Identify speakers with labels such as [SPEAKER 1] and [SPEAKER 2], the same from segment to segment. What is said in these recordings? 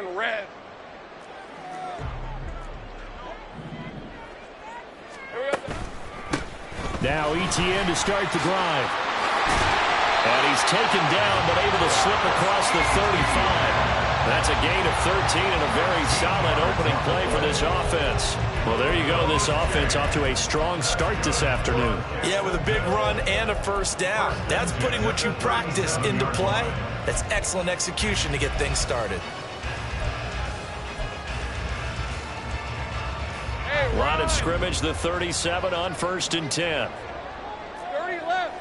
[SPEAKER 1] on red.
[SPEAKER 2] Now ETN to start the drive. And he's taken down, but able to slip across the 35. That's a gain of 13 and a very solid opening play for this offense. Well, there you go. This offense off to a strong start this afternoon.
[SPEAKER 3] Yeah, with a big run and a first down. That's putting what you practice into play. That's excellent execution to get things started.
[SPEAKER 2] Line of scrimmage, the 37 on 1st and 10.
[SPEAKER 1] 30 left.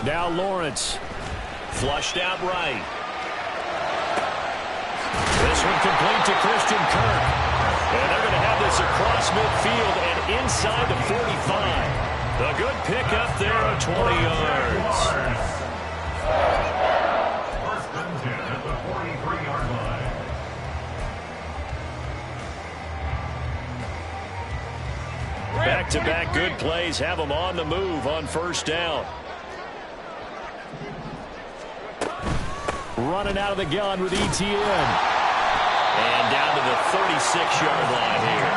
[SPEAKER 2] Now Lawrence. Flushed out right. This one complete to Christian Kirk. And they're going to have this across midfield and inside the 45. The good pickup there of 20 yards.
[SPEAKER 4] First and 10 at the 43-yard line.
[SPEAKER 2] Back-to-back good plays have them on the move on first down. Running out of the gun with ETN. And down to the 36-yard line here.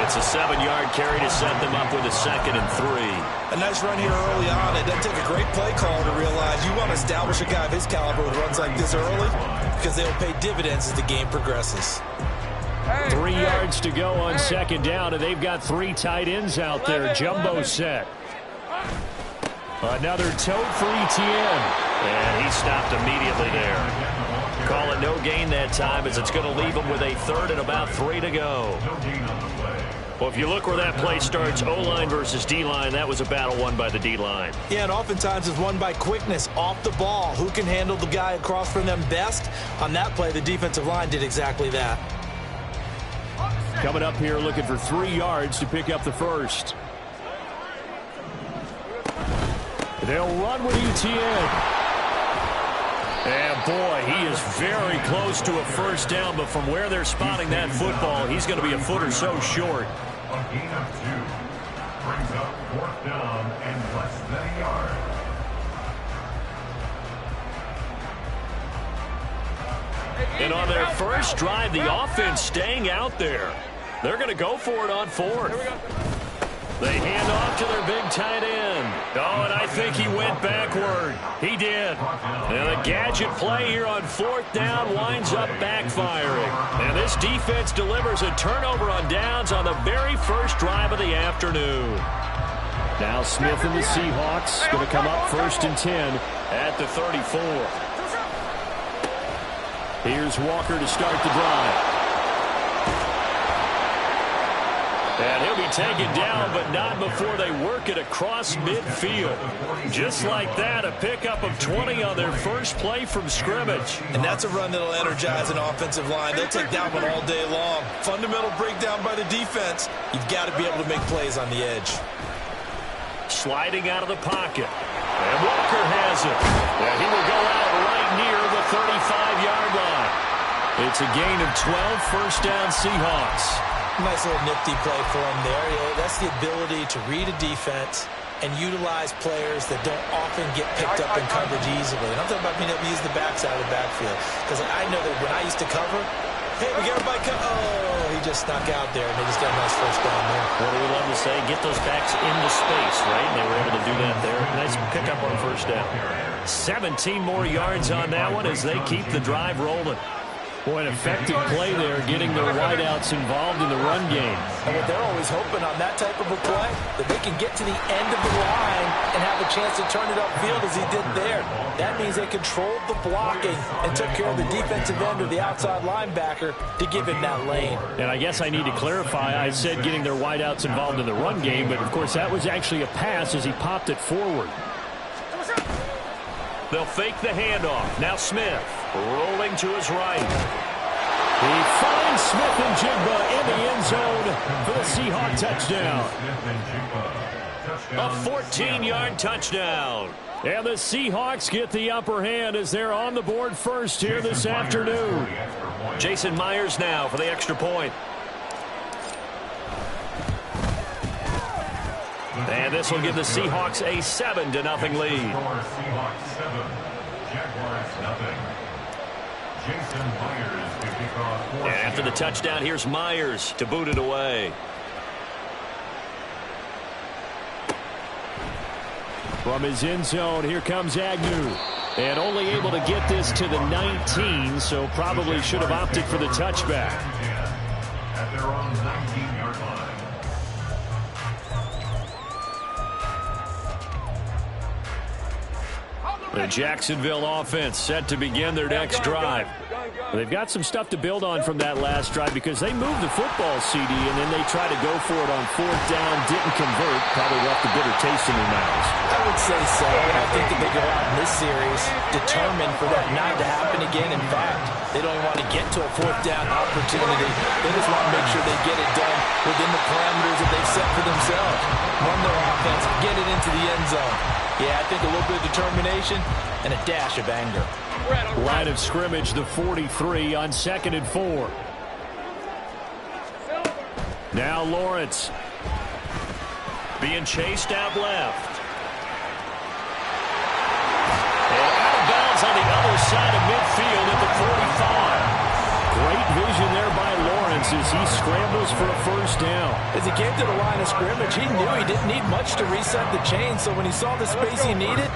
[SPEAKER 2] It's a 7-yard carry to set them up with a 2nd and 3.
[SPEAKER 3] A nice run here early on. It doesn't take a great play call to realize you want to establish a guy of his caliber with runs like this early because they'll pay dividends as the game progresses.
[SPEAKER 2] 3 yards to go on 2nd down, and they've got 3 tight ends out there. Jumbo set. Another tote for ETN. And he stopped immediately there. Call it no gain that time as it's going to leave him with a 3rd and about 3 to go. Well, if you look where that play starts, O-line versus D-line, that was a battle won by the D-line.
[SPEAKER 3] Yeah, and oftentimes it's won by quickness off the ball. Who can handle the guy across from them best? On that play, the defensive line did exactly that.
[SPEAKER 2] Coming up here looking for 3 yards to pick up the first. They'll run with ETN. And boy, he is very close to a first down, but from where they're spotting that football, he's going to be a foot or so short.
[SPEAKER 4] A gain of 2. Brings up 4th down and less than a yard.
[SPEAKER 2] And on their first drive, the offense staying out there. They're going to go for it on 4th. They hand off to their big tight end. Oh, and I think he went backward. He did. And the gadget play here on 4th down winds up backfiring. And this defense delivers a turnover on downs on the very first drive of the afternoon. Now Smith and the Seahawks going to come up 1st and 10 at the 34. Here's Walker to start the drive. And he'll be taken down, but not before they work it across midfield. Just like that, a pickup of 20 on their first play from scrimmage.
[SPEAKER 3] And that's a run that'll energize an offensive line. They'll take that one all day long. Fundamental breakdown by the defense. You've got to be able to make plays on the edge.
[SPEAKER 2] Sliding out of the pocket. And Walker has it. And he will go out right near the 35-yard line. It's a gain of 12, first down Seahawks.
[SPEAKER 3] Nice little nifty play for him there. That's the ability to read a defense and utilize players that don't often get picked up in coverage easily. And I'm talking about being able to use the backside of the backfield. Because I know that when I used to cover, hey, we got everybody oh, he just snuck out there, and they just got a nice first down there.
[SPEAKER 2] What do we love to say? Get those backs into space, right? And they were able to do that there. Nice pickup on first down. 17 more yards on that one as they keep the drive rolling. Boy, an effective play there, getting their wideouts involved in the run game.
[SPEAKER 3] And what they're always hoping on that type of a play, that they can get to the end of the line and have a chance to turn it upfield as he did there. That means they controlled the blocking and took care of the defensive end or the outside linebacker to give him that lane.
[SPEAKER 2] And I guess I need to clarify, I said getting their wideouts involved in the run game, but of course that was actually a pass as he popped it forward. They'll fake the handoff. Now Smith rolling to his right. He finds Smith and Jigba in the end zone for the Seahawk touchdown. A 14-yard touchdown. And the Seahawks get the upper hand as they're on the board first here this afternoon. Jason Myers now for the extra point. And this will give the Seahawks a 7-0 lead.
[SPEAKER 4] Jason Myers to kick off fourth.
[SPEAKER 2] And after the touchdown, here's Myers to boot it away.
[SPEAKER 5] From his end zone, here comes Agnew. And only able to get this to the 19, so probably should have opted for the touchback.
[SPEAKER 4] At their own 19-yard line.
[SPEAKER 5] The Jacksonville offense set to begin their next drive. They've got some stuff to build on from that last drive because they moved the football, CD, and then they tried to go for it on fourth down, didn't convert, probably left a bitter taste in their mouths.
[SPEAKER 3] I would say so, and I think that they go out in this series determined for that not to happen again. In fact, they don't even want to get to a fourth down opportunity. They just want to make sure they get it done within the parameters that they've set for themselves. Run their offense, get it into the end zone. Yeah, I think a little bit of determination and a dash of anger.
[SPEAKER 5] Line of scrimmage, the 43 on 2nd and 4. Now Lawrence.
[SPEAKER 2] Being chased out left. And out of bounds on the other side of midfield at the 45.
[SPEAKER 5] Great vision there by Lawrence as he scrambles for a first down.
[SPEAKER 3] As he came to the line of scrimmage, he knew he didn't need much to reset the chain, so when he saw the space he needed,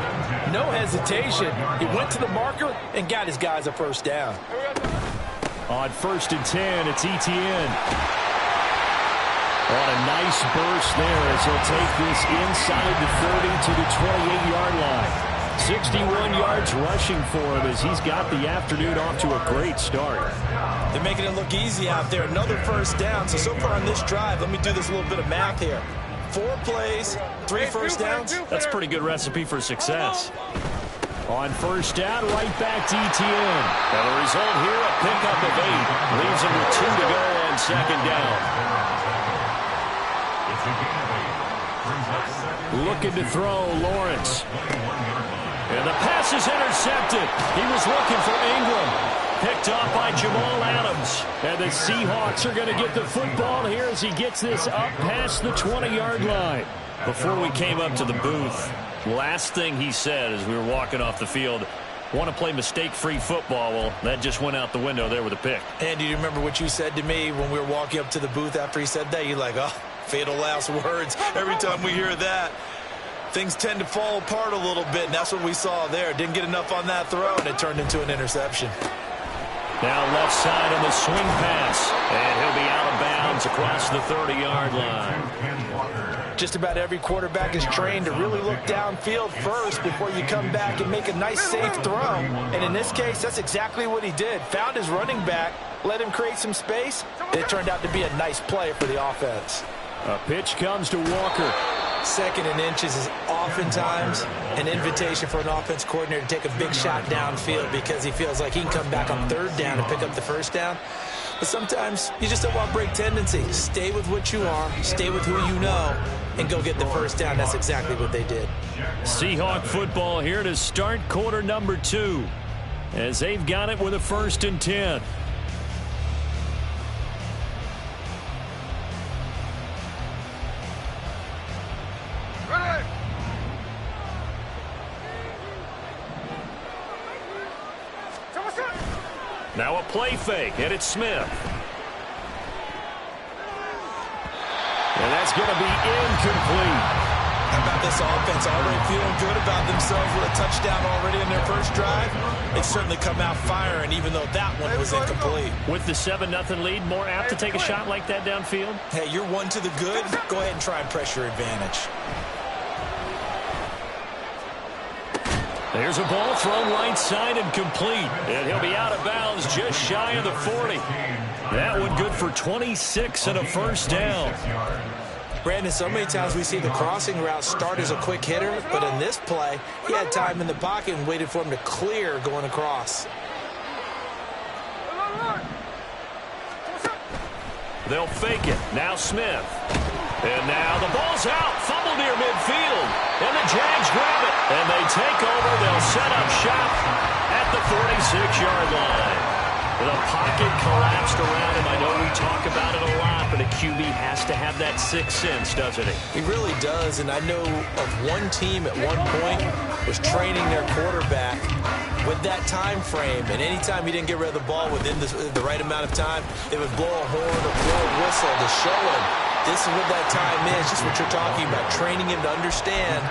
[SPEAKER 3] no hesitation. He went to the marker and got his guys a first down.
[SPEAKER 5] On 1st and 10, it's Etienne. On a nice burst there as he'll take this inside the 30 to the 28-yard line. 61 yards rushing for him as he's got the afternoon off to a great start.
[SPEAKER 3] They're making it look easy out there. Another first down. So far on this drive, let me do this little bit of math here. 4 plays, 3 first downs.
[SPEAKER 2] That's a pretty good recipe for success.
[SPEAKER 5] On first down, right back to Etienne.
[SPEAKER 2] And the result here, a pickup of 8. Leaves him with 2 to go on 2nd down.
[SPEAKER 5] Looking to throw, Lawrence.
[SPEAKER 2] And the pass is intercepted. He was looking for Ingram. Picked off by Jamal Adams.
[SPEAKER 5] And the Seahawks are going to get the football here as he gets this up past the 20-yard line.
[SPEAKER 2] Before we came up to the booth, last thing he said as we were walking off the field, want to play mistake-free football. Well, that just went out the window there with a pick.
[SPEAKER 3] And do you remember what you said to me when we were walking up to the booth after he said that? You're like, oh, fatal last words. Every time we hear that, things tend to fall apart a little bit, and that's what we saw there. Didn't get enough on that throw, and it turned into an interception.
[SPEAKER 2] Now left side on the swing pass, and he'll be out of bounds across the 30-yard line.
[SPEAKER 3] Just about every quarterback is trained to really look downfield first before you come back and make a nice, safe throw. And in this case, that's exactly what he did. Found his running back, let him create some space, and it turned out to be a nice play for the offense.
[SPEAKER 5] A pitch comes to Walker.
[SPEAKER 3] 2nd and inches is oftentimes an invitation for an offense coordinator to take a big shot downfield because he feels like he can come back on 3rd down and pick up the first down. But sometimes you just don't want break tendency. Stay with what you are, stay with who you know, and go get the first down. That's exactly what they did.
[SPEAKER 5] Seahawk football here to start quarter number 2 as they've got it with a 1st and 10.
[SPEAKER 2] Now a play fake, and it's Smith.
[SPEAKER 5] And that's going to be incomplete.
[SPEAKER 3] How about this offense already feeling good about themselves with a touchdown already in their first drive? It's certainly come out firing, even though that one was incomplete.
[SPEAKER 2] With the 7-0 lead, more apt to take a shot like that downfield?
[SPEAKER 3] Hey, you're 1 to the good. Go ahead and try and press your advantage.
[SPEAKER 2] There's a ball thrown right side and complete. And he'll be out of bounds just shy of the 40. That one good for 26 and a first down.
[SPEAKER 3] Brandon, so many times we see the crossing route start as a quick hitter, but in this play, he had time in the pocket and waited for him to clear going across.
[SPEAKER 2] They'll fake it. Now Smith. And now the ball's out. Fumble near midfield. And the Jags grab it. And they take over. They'll set up shop at the 46-yard line. The pocket collapsed around him. I know we talk about it a lot, but a QB has to have that sixth sense, doesn't he?
[SPEAKER 3] He really does, and I know of one team at one point was training their quarterback with that time frame, and anytime he didn't get rid of the ball within the right amount of time, they would blow a horn or blow a whistle to show him this is what that time is, just what you're talking about, training him to understand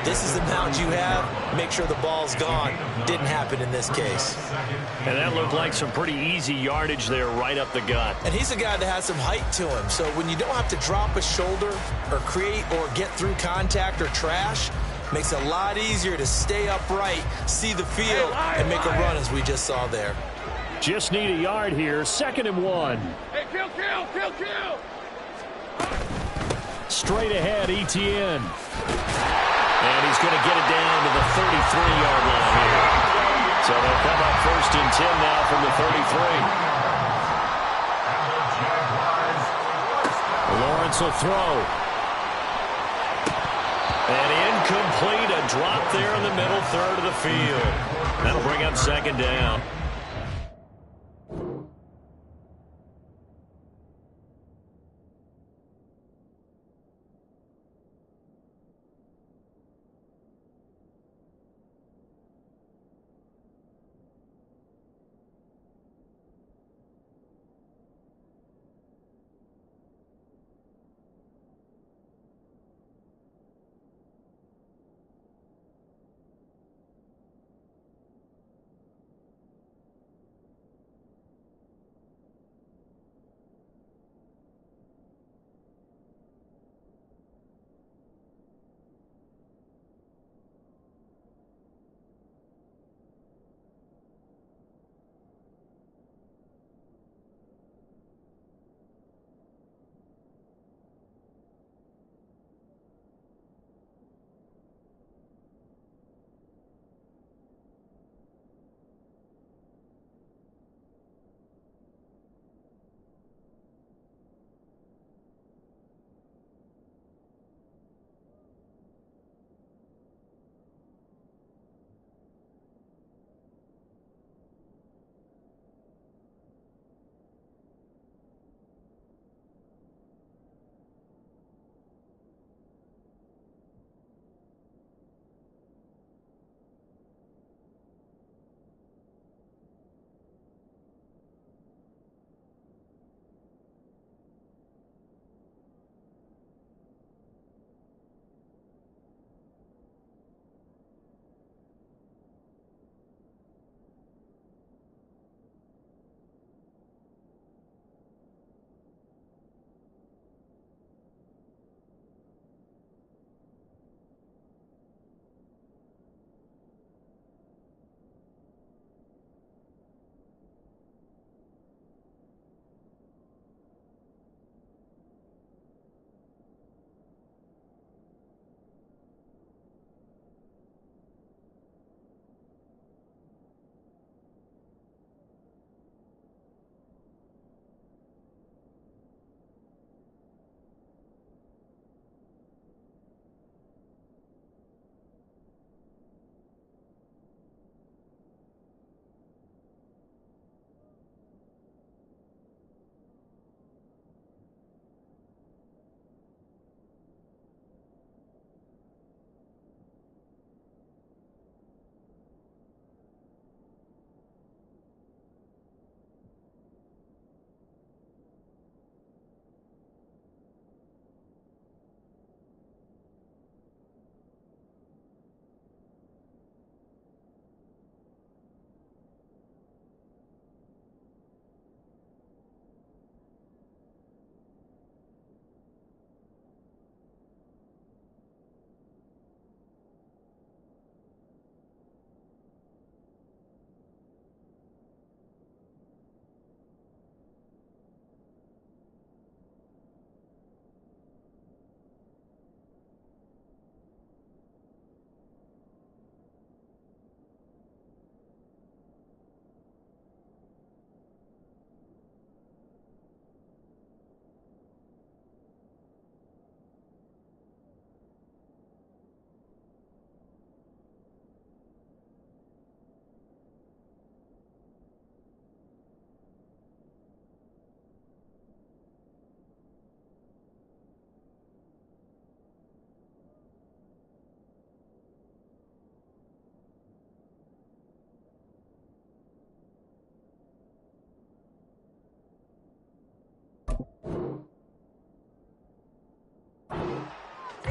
[SPEAKER 3] this is the amount you have, make sure the ball's gone. Didn't happen in this case.
[SPEAKER 2] And that looked like some pretty easy yardage there right up the gut.
[SPEAKER 3] And he's a guy that has some height to him, so when you don't have to drop a shoulder or create or get through contact or trash, makes it a lot easier to stay upright, see the field, and make a run as we just saw there.
[SPEAKER 5] Just need a yard here, 2nd and 1.
[SPEAKER 1] Hey, kill!
[SPEAKER 5] Straight ahead, Etienne.
[SPEAKER 2] And he's going to get it down to the 33-yard line here. So they'll come up 1st and 10 now from the 33.
[SPEAKER 5] Lawrence will throw.
[SPEAKER 2] And incomplete, a drop there in the middle third of the field. That'll bring up 2nd down.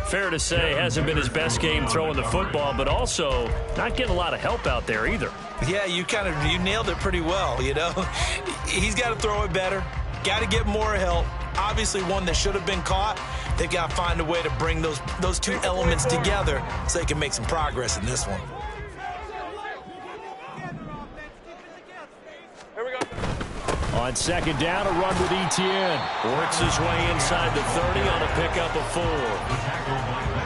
[SPEAKER 5] Fair to say, hasn't been his best game throwing the football, but also not getting a lot of help out there either.
[SPEAKER 3] Yeah, you nailed it pretty well, you know. He's got to throw it better, got to get more help. Obviously one that should have been caught. They've got to find a way to bring those two elements together so they can make some progress in this one.
[SPEAKER 5] On second down, a run with Etienne. Works his way inside the 30 on a pickup of 4.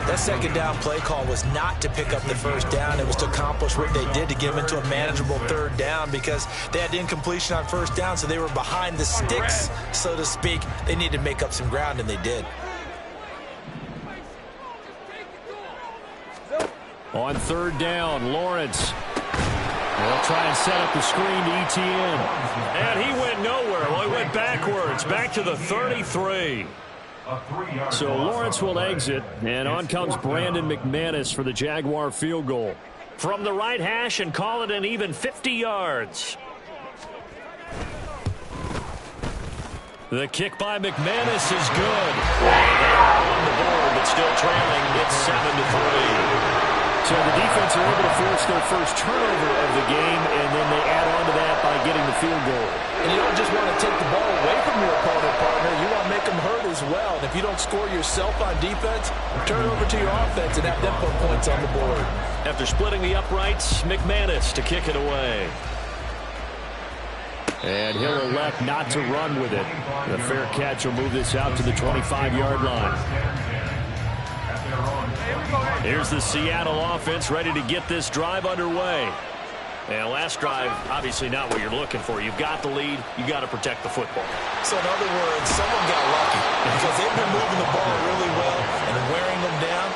[SPEAKER 3] That second down play call was not to pick up the first down. It was to accomplish what they did to get them into a manageable third down because they had incompletion on first down, so they were behind the sticks, so to speak. They needed to make up some ground, and they did.
[SPEAKER 5] On third down, Lawrence. They'll try and set up the screen to Etienne. And he went nowhere. Well, he went backwards, back to the 33. So Lawrence will exit, and on comes Brandon McManus for the Jaguar field goal. From the right hash and call it an even 50 yards. The kick by McManus is good. On the board, but still trailing. It's 7-3. So the defense are able to force their first turnover of the game, and then they add on to that by getting the field goal.
[SPEAKER 3] And you don't just want to take the ball away from your opponent, partner. You want to make them hurt as well. And if you don't score yourself on defense, turn over to your offense and have them put points on the board.
[SPEAKER 5] After splitting the uprights, McManus to kick it away. And he'll elect not to run with it. The fair catch will move this out to the 25-yard line. Here's the Seattle offense ready to get this drive underway. And last drive, obviously not what you're looking for. You've got the lead. You've got to protect the football.
[SPEAKER 3] So in other words, someone got lucky because they've been moving the ball really well and wearing them down.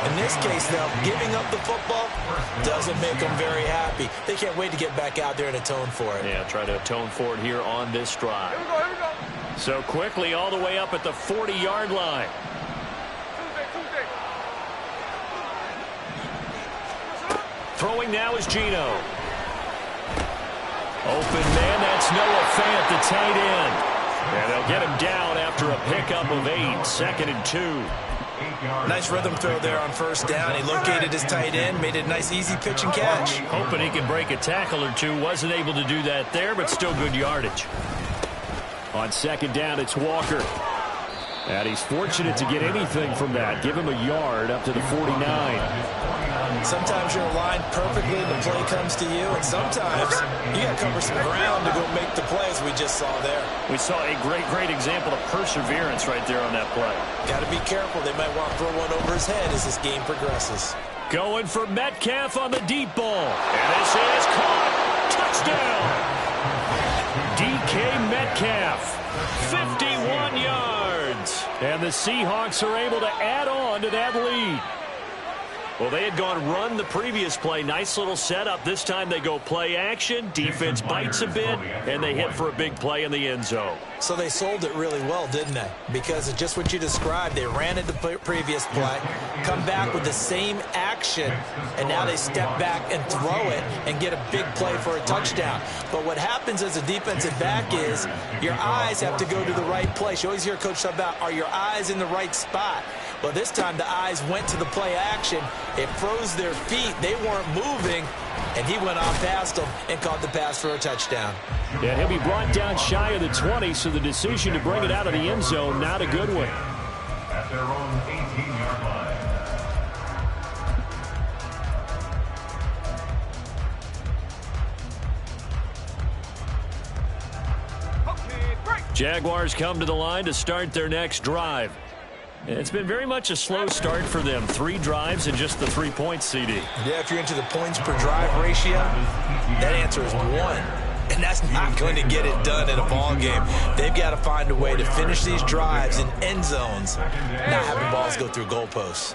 [SPEAKER 3] In this case, though, giving up the football doesn't make them very happy. They can't wait to get back out there and atone for it.
[SPEAKER 5] Yeah, try to atone for it here on this drive.
[SPEAKER 1] Here we go.
[SPEAKER 5] So quickly all the way up at the 40-yard line. Throwing now is Gino. Open man, that's Noah Fant, the tight end. And they'll get him down after a pickup of 8, 2nd and 2.
[SPEAKER 3] Nice rhythm throw there on first down. He located his tight end, made it a nice easy pitch and catch.
[SPEAKER 5] Hoping he could break a tackle or two. Wasn't able to do that there, but still good yardage. On second down, it's Walker. And he's fortunate to get anything from that. Give him a yard up to the 49.
[SPEAKER 3] Sometimes you're aligned perfectly and the play comes to you, and sometimes you got to cover some ground to go make the plays we just saw there.
[SPEAKER 5] We saw a great example of perseverance right there on that play.
[SPEAKER 3] Got to be careful. They might want to throw one over his head as this game progresses.
[SPEAKER 5] Going for Metcalf on the deep ball. And this is caught. Touchdown. DK Metcalf. 51 yards. And the Seahawks are able to add on to that lead. Well, they had gone run the previous play. Nice little setup. This time they go play action. Defense bites a bit, and they hit for a big play in the end zone.
[SPEAKER 3] So they sold it really well, didn't they? Because of just what you described. They ran it the previous play, come back with the same action, and now they step back and throw it and get a big play for a touchdown. But what happens as a defensive back is your eyes have to go to the right place. You always hear Coach talk about, are your eyes in the right spot? Well, this time the eyes went to the play action. It froze their feet. They weren't moving, and he went off past them and caught the pass for a touchdown.
[SPEAKER 5] Yeah, he'll be brought down shy of the 20, so the decision to bring it out of the end zone, not a good one.
[SPEAKER 4] At their own 18-yard line.
[SPEAKER 5] Jaguars come to the line to start their next drive. It's been very much a slow start for them. 3 drives and just the 3 points, CD.
[SPEAKER 3] Yeah, if you're into the points per drive ratio, that answer is 1. And that's not going to get it done in a ball game. They've got to find a way to finish these drives in end zones, not having balls go through goalposts.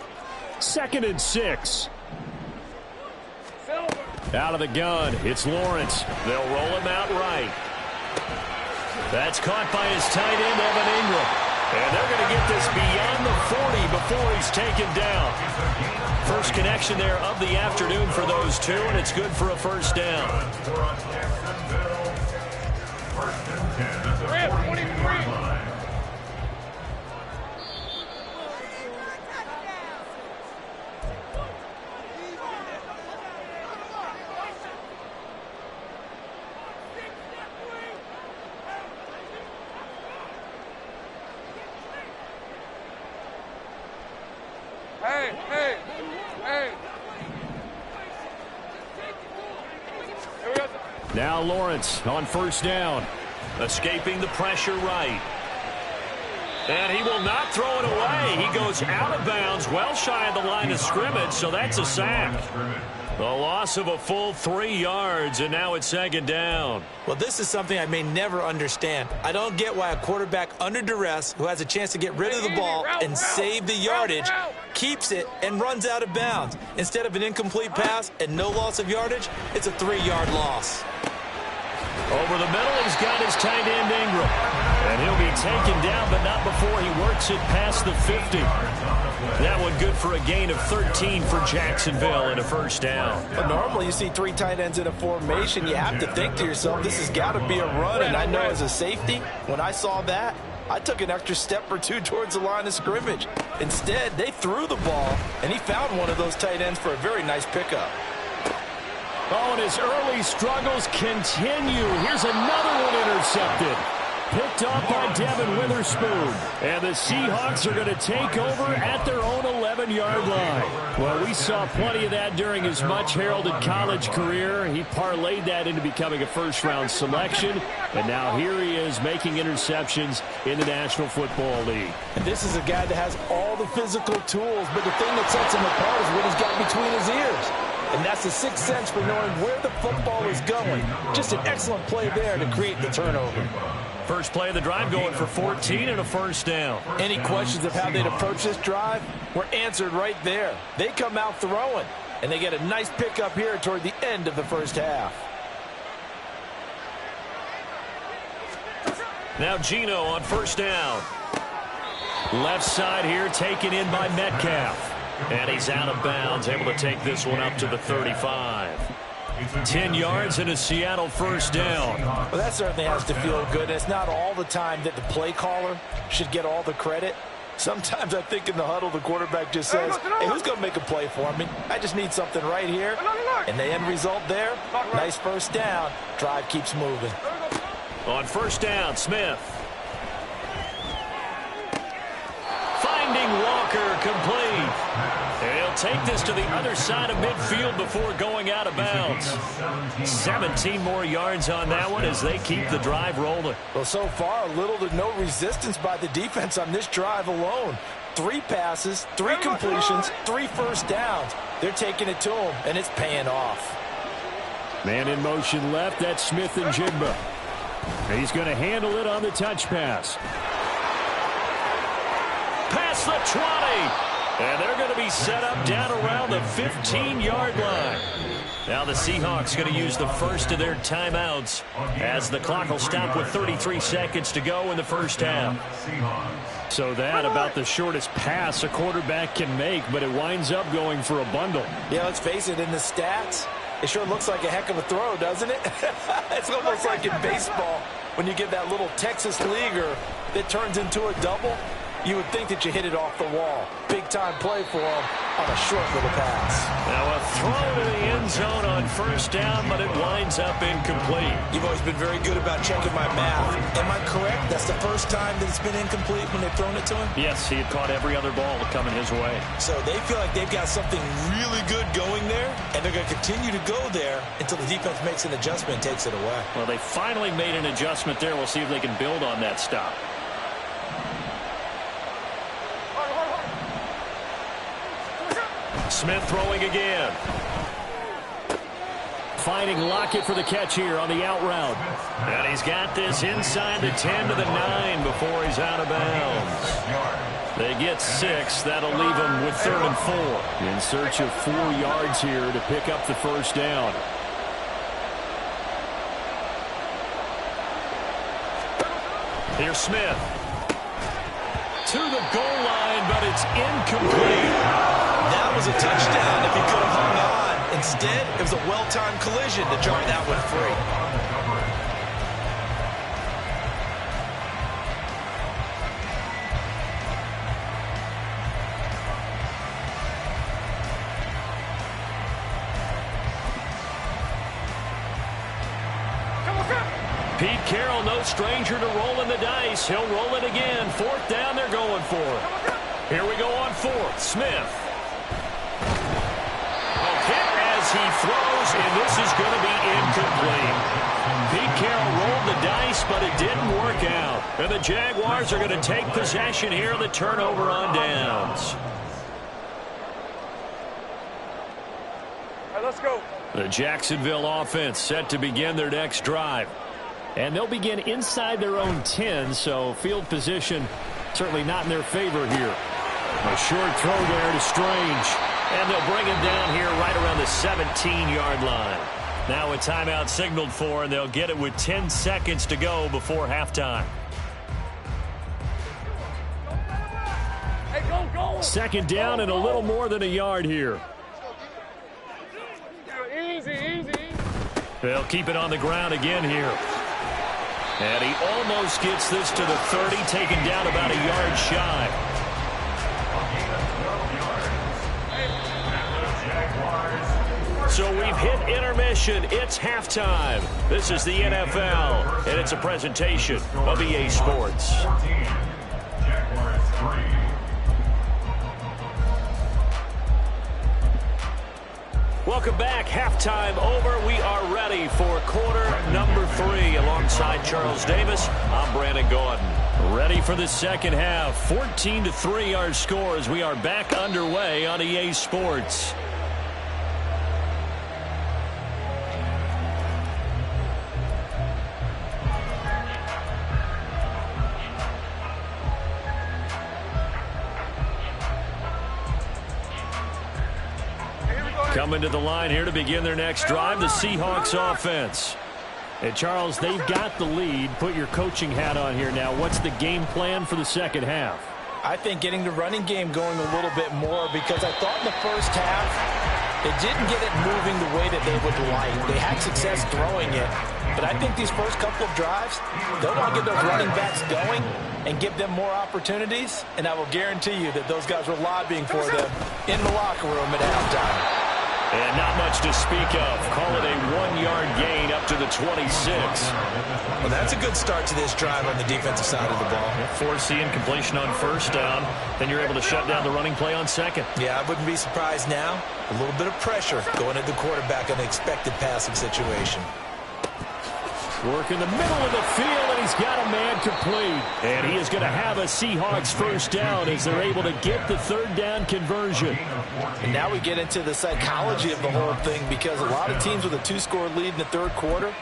[SPEAKER 5] 2nd and 6. Out of the gun, it's Lawrence. They'll roll him out right. That's caught by his tight end, Evan Ingram. And they're going to get this beyond the 40 before he's taken down. First connection there of the afternoon for those two, and it's good for a first down.
[SPEAKER 1] Hey. Here we go.
[SPEAKER 5] Now Lawrence on first down.
[SPEAKER 2] Escaping the pressure right. And he will not throw it away. He goes out of bounds, well shy of the line of scrimmage, so that's a sack. The loss of a full 3 yards, and now it's second down.
[SPEAKER 3] Well, this is something I may never understand. I don't get why a quarterback under duress who has a chance to get rid of the ball and save the yardage keeps it and runs out of bounds. Instead of an incomplete pass and no loss of yardage, it's a 3-yard loss.
[SPEAKER 2] Over the middle, he's got his tight end Ingram. And he'll be taken down, but not before he works it past the 50. That one good for a gain of 13 for Jacksonville and a first down.
[SPEAKER 3] But normally you see 3 tight ends in a formation. You have to think to yourself, this has got to be a run. And I know as a safety, when I saw that, I took an extra step or 2 towards the line of scrimmage. Instead, they threw the ball, and he found one of those tight ends for a very nice pickup.
[SPEAKER 5] Oh, and his early struggles continue. Here's another one intercepted. Picked off by Devin Witherspoon. And the Seahawks are going to take over at their own 11-yard line. Well, we saw plenty of that during his much-heralded college career. He parlayed that into becoming a first-round selection. And now here he is making interceptions in the National Football League.
[SPEAKER 3] And this is a guy that has all the physical tools, but the thing that sets him apart is what he's got between his ears. And that's the sixth sense for knowing where the football is going. Just an excellent play there to create the turnover.
[SPEAKER 2] First play of the drive going for 14 and a first down.
[SPEAKER 3] Any questions of how they'd approach this drive were answered right there. They come out throwing, and they get a nice pickup here toward the end of the first half.
[SPEAKER 2] Now Geno on first down. Left side here taken in by Metcalf. And he's out of bounds, able to take this one up to the 35. 10 yards and a Seattle first down.
[SPEAKER 3] Well, that certainly has to feel good. It's not all the time that the play caller should get all the credit. Sometimes I think in the huddle, the quarterback just says, hey, who's going to make a play for me? I just need something right here. And the end result there, nice first down. Drive keeps moving.
[SPEAKER 2] On first down, Smith. Finding Walker complete. And he'll take this to the other side of midfield before going out of bounds. 17 more yards on that one as they keep the drive rolling.
[SPEAKER 3] Well, so far, little to no resistance by the defense on this drive alone. 3 passes, 3 completions, 3 first downs. They're taking it to him, and it's paying off.
[SPEAKER 5] Man in motion left, that's Smith and Jigba. And he's going to handle it on the touch pass.
[SPEAKER 2] Past the 20. And they're going to be set up down around the 15-yard line. Now the Seahawks going to use the first of their timeouts as the clock will stop with 33 seconds to go in the first half.
[SPEAKER 5] So that about the shortest pass a quarterback can make, but it winds up going for a bundle.
[SPEAKER 3] Yeah, let's face it, in the stats, it sure looks like a heck of a throw, doesn't it? It's almost like in baseball when you get that little Texas leaguer that turns into a double. You would think that you hit it off the wall. Big-time play for him on a short little pass.
[SPEAKER 2] Now a throw to the end zone on first down, but it winds up incomplete.
[SPEAKER 3] You've always been very good about checking my math. Am I correct? That's the first time that it's been incomplete when they've thrown it to him?
[SPEAKER 2] Yes, he had caught every other ball coming his way.
[SPEAKER 3] So they feel like they've got something really good going there, and they're going to continue to go there until the defense makes an adjustment and takes it away.
[SPEAKER 2] Well, they finally made an adjustment there. We'll see if they can build on that stop. Smith throwing again.
[SPEAKER 5] Finding Lockett for the catch here on the out route.
[SPEAKER 2] And he's got this inside the 10 to the 9 before he's out of bounds. They get 6. That'll leave them with 3rd and 4.
[SPEAKER 5] In search of 4 yards here to pick up the first down.
[SPEAKER 2] Here's Smith. To the goal line, but it's incomplete.
[SPEAKER 3] That was a touchdown if he could have hung on. Instead, it was a well-timed collision to jar that one free.
[SPEAKER 2] Pete Carroll, no stranger to rolling the dice. He'll roll it again. 4th down, they're going for it. Here we go on 4th. Smith. as he throws, and this is going to be incomplete. Pete Carroll rolled the dice, but it didn't work out. And the Jaguars are going to take possession here on the turnover on downs.
[SPEAKER 1] All right, let's go.
[SPEAKER 5] The Jacksonville offense set to begin their next drive. And they'll begin inside their own 10, so field position certainly not in their favor here. A short throw there to Strange. And they'll bring him down here right around the 17-yard line. Now a timeout signaled for, and they'll get it with 10 seconds to go before halftime.
[SPEAKER 1] Hey, go.
[SPEAKER 5] Second down and a little more than a yard here.
[SPEAKER 1] Easy.
[SPEAKER 5] They'll keep it on the ground again here. And he almost gets this to the 30, taken down about a yard shy. So we've hit intermission. It's halftime. This is the NFL, and it's a presentation of EA Sports.
[SPEAKER 4] Jaguars 3.
[SPEAKER 5] Welcome back. Halftime over. We are ready for quarter number 3. Alongside Charles Davis, I'm Brandon Gordon. Ready for the second half. 14-3 our score as we are back underway on EA Sports. Coming to the line here to begin their next drive, the Seahawks offense. And Charles, they've got the lead. Put your coaching hat on here now. What's the game plan for the second half?
[SPEAKER 3] I think getting the running game going a little bit more, because I thought in the first half they didn't get it moving the way that they would like. They had success throwing it, but I think these first couple of drives, they'll want to get those running backs going and give them more opportunities, and I will guarantee you that those guys were lobbying for them in the locker room at halftime.
[SPEAKER 5] And not much to speak of. Call it a 1-yard gain up to the 26.
[SPEAKER 3] Well, that's a good start to this drive on the defensive side of the ball.
[SPEAKER 5] Forcing completion on first down. Then you're able to shut down the running play on second.
[SPEAKER 3] Yeah, I wouldn't be surprised now. A little bit of pressure going at the quarterback in an expected passing situation.
[SPEAKER 5] Work in the middle of the field, and he's got a man complete. And he is going to have a Seahawks first down as they're able to get the third down conversion.
[SPEAKER 3] And now we get into the psychology of the whole thing, because a lot of teams with a 2-score lead in the third quarter,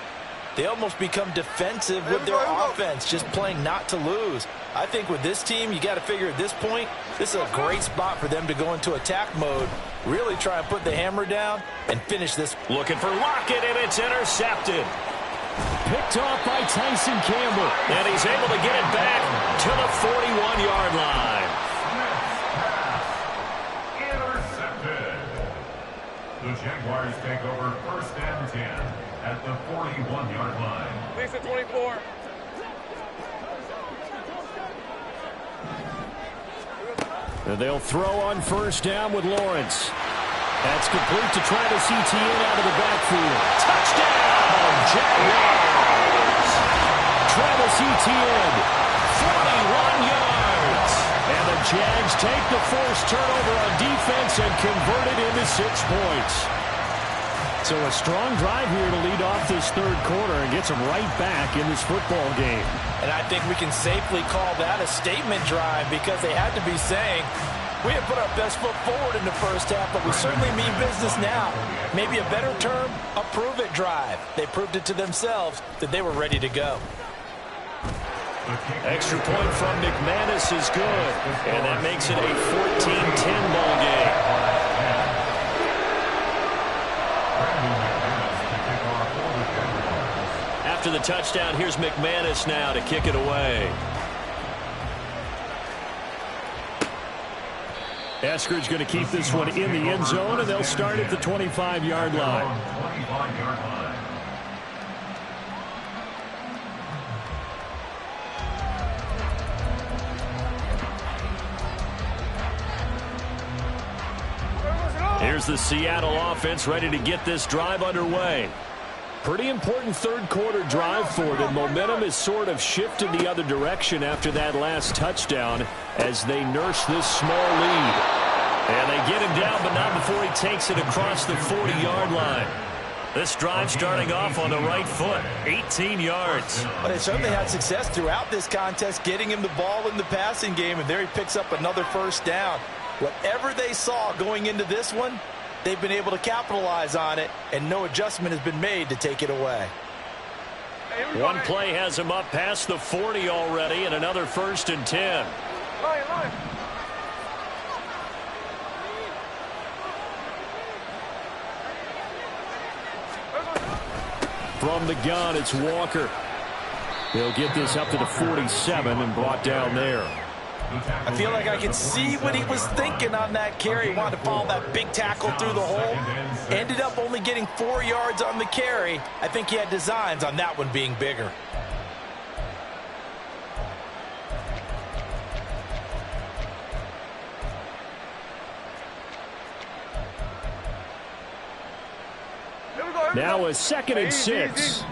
[SPEAKER 3] they almost become defensive with their offense, just playing not to lose. I think with this team, you got to figure at this point, this is a great spot for them to go into attack mode, really try and put the hammer down and finish this.
[SPEAKER 5] Looking for Lockett, and it's intercepted. Picked off by Tyson Campbell. And he's able to get it back to the 41-yard line.
[SPEAKER 4] Intercepted. The Jaguars take over first and 10 at the 41-yard line.
[SPEAKER 1] Lisa 24.
[SPEAKER 5] And they'll throw on first down with Lawrence. That's complete to Travis Etienne out of the backfield. Touchdown, Jaguars! Travis Etienne, 41 yards. And the Jags take the forced turnover on defense and convert it into 6 points. So a strong drive here to lead off this third quarter and gets them right back in this football game.
[SPEAKER 3] And I think we can safely call that a statement drive, because they had to be saying, we have put our best foot forward in the first half, but we certainly mean business now. Maybe a better term, a prove-it drive. They proved it to themselves that they were ready to go.
[SPEAKER 5] Extra point from McManus is good, and that makes it a 14-10 ball game. After the touchdown, here's McManus now to kick it away. Eskridge going to keep this one in the end zone, and they'll start at the 25-yard line. Here's the Seattle offense ready to get this drive underway. Pretty important third quarter drive for them. Momentum has sort of shifted the other direction after that last touchdown as they nurse this small lead. And they
[SPEAKER 2] get him down, but not before he takes it across the 40-yard line. This drive starting off on the right foot, 18 yards.
[SPEAKER 3] But they certainly had success throughout this contest, getting him the ball in the passing game, and there he picks up another first down. Whatever they saw going into this one, they've been able to capitalize on it, and no adjustment has been made to take it away.
[SPEAKER 2] One play has him up past the 40 already, and another 1st and 10.
[SPEAKER 5] From the gun, it's Walker. He'll get this up to the 47 and brought down there.
[SPEAKER 3] I feel like I can see what he was thinking on that carry. He wanted to follow that big tackle through the hole. Ended up only getting 4 yards on the carry. I think he had designs on that one being bigger.
[SPEAKER 5] Now a 2nd and 6.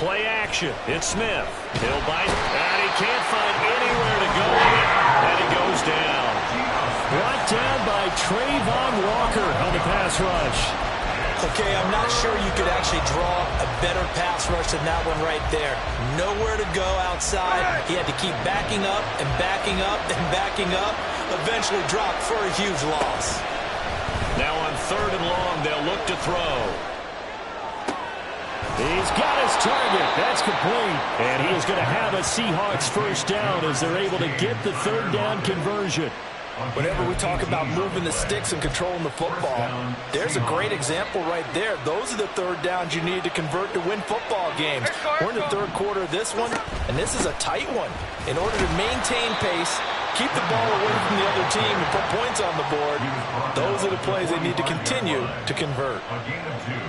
[SPEAKER 2] Play action. It's Smith. He'll bite, and he can't find anywhere to go with it, and it goes down.
[SPEAKER 5] Brought down by Trayvon Walker on the pass rush.
[SPEAKER 3] Okay, I'm not sure you could actually draw a better pass rush than that one right there. Nowhere to go outside. He had to keep backing up and backing up and backing up. Eventually dropped for a huge loss.
[SPEAKER 2] Now on 3rd and long, they'll look to throw.
[SPEAKER 5] He's got his target. That's complete. And he is going to have a Seahawks first down as they're able to get the 3rd down conversion.
[SPEAKER 3] Whenever we talk about moving the sticks and controlling the football, there's a great example right there. Those are the 3rd downs you need to convert to win football games. We're in the 3rd quarter of this one, and this is a tight one. In order to maintain pace, keep the ball away from the other team and put points on the board, those are the plays they need to continue to convert.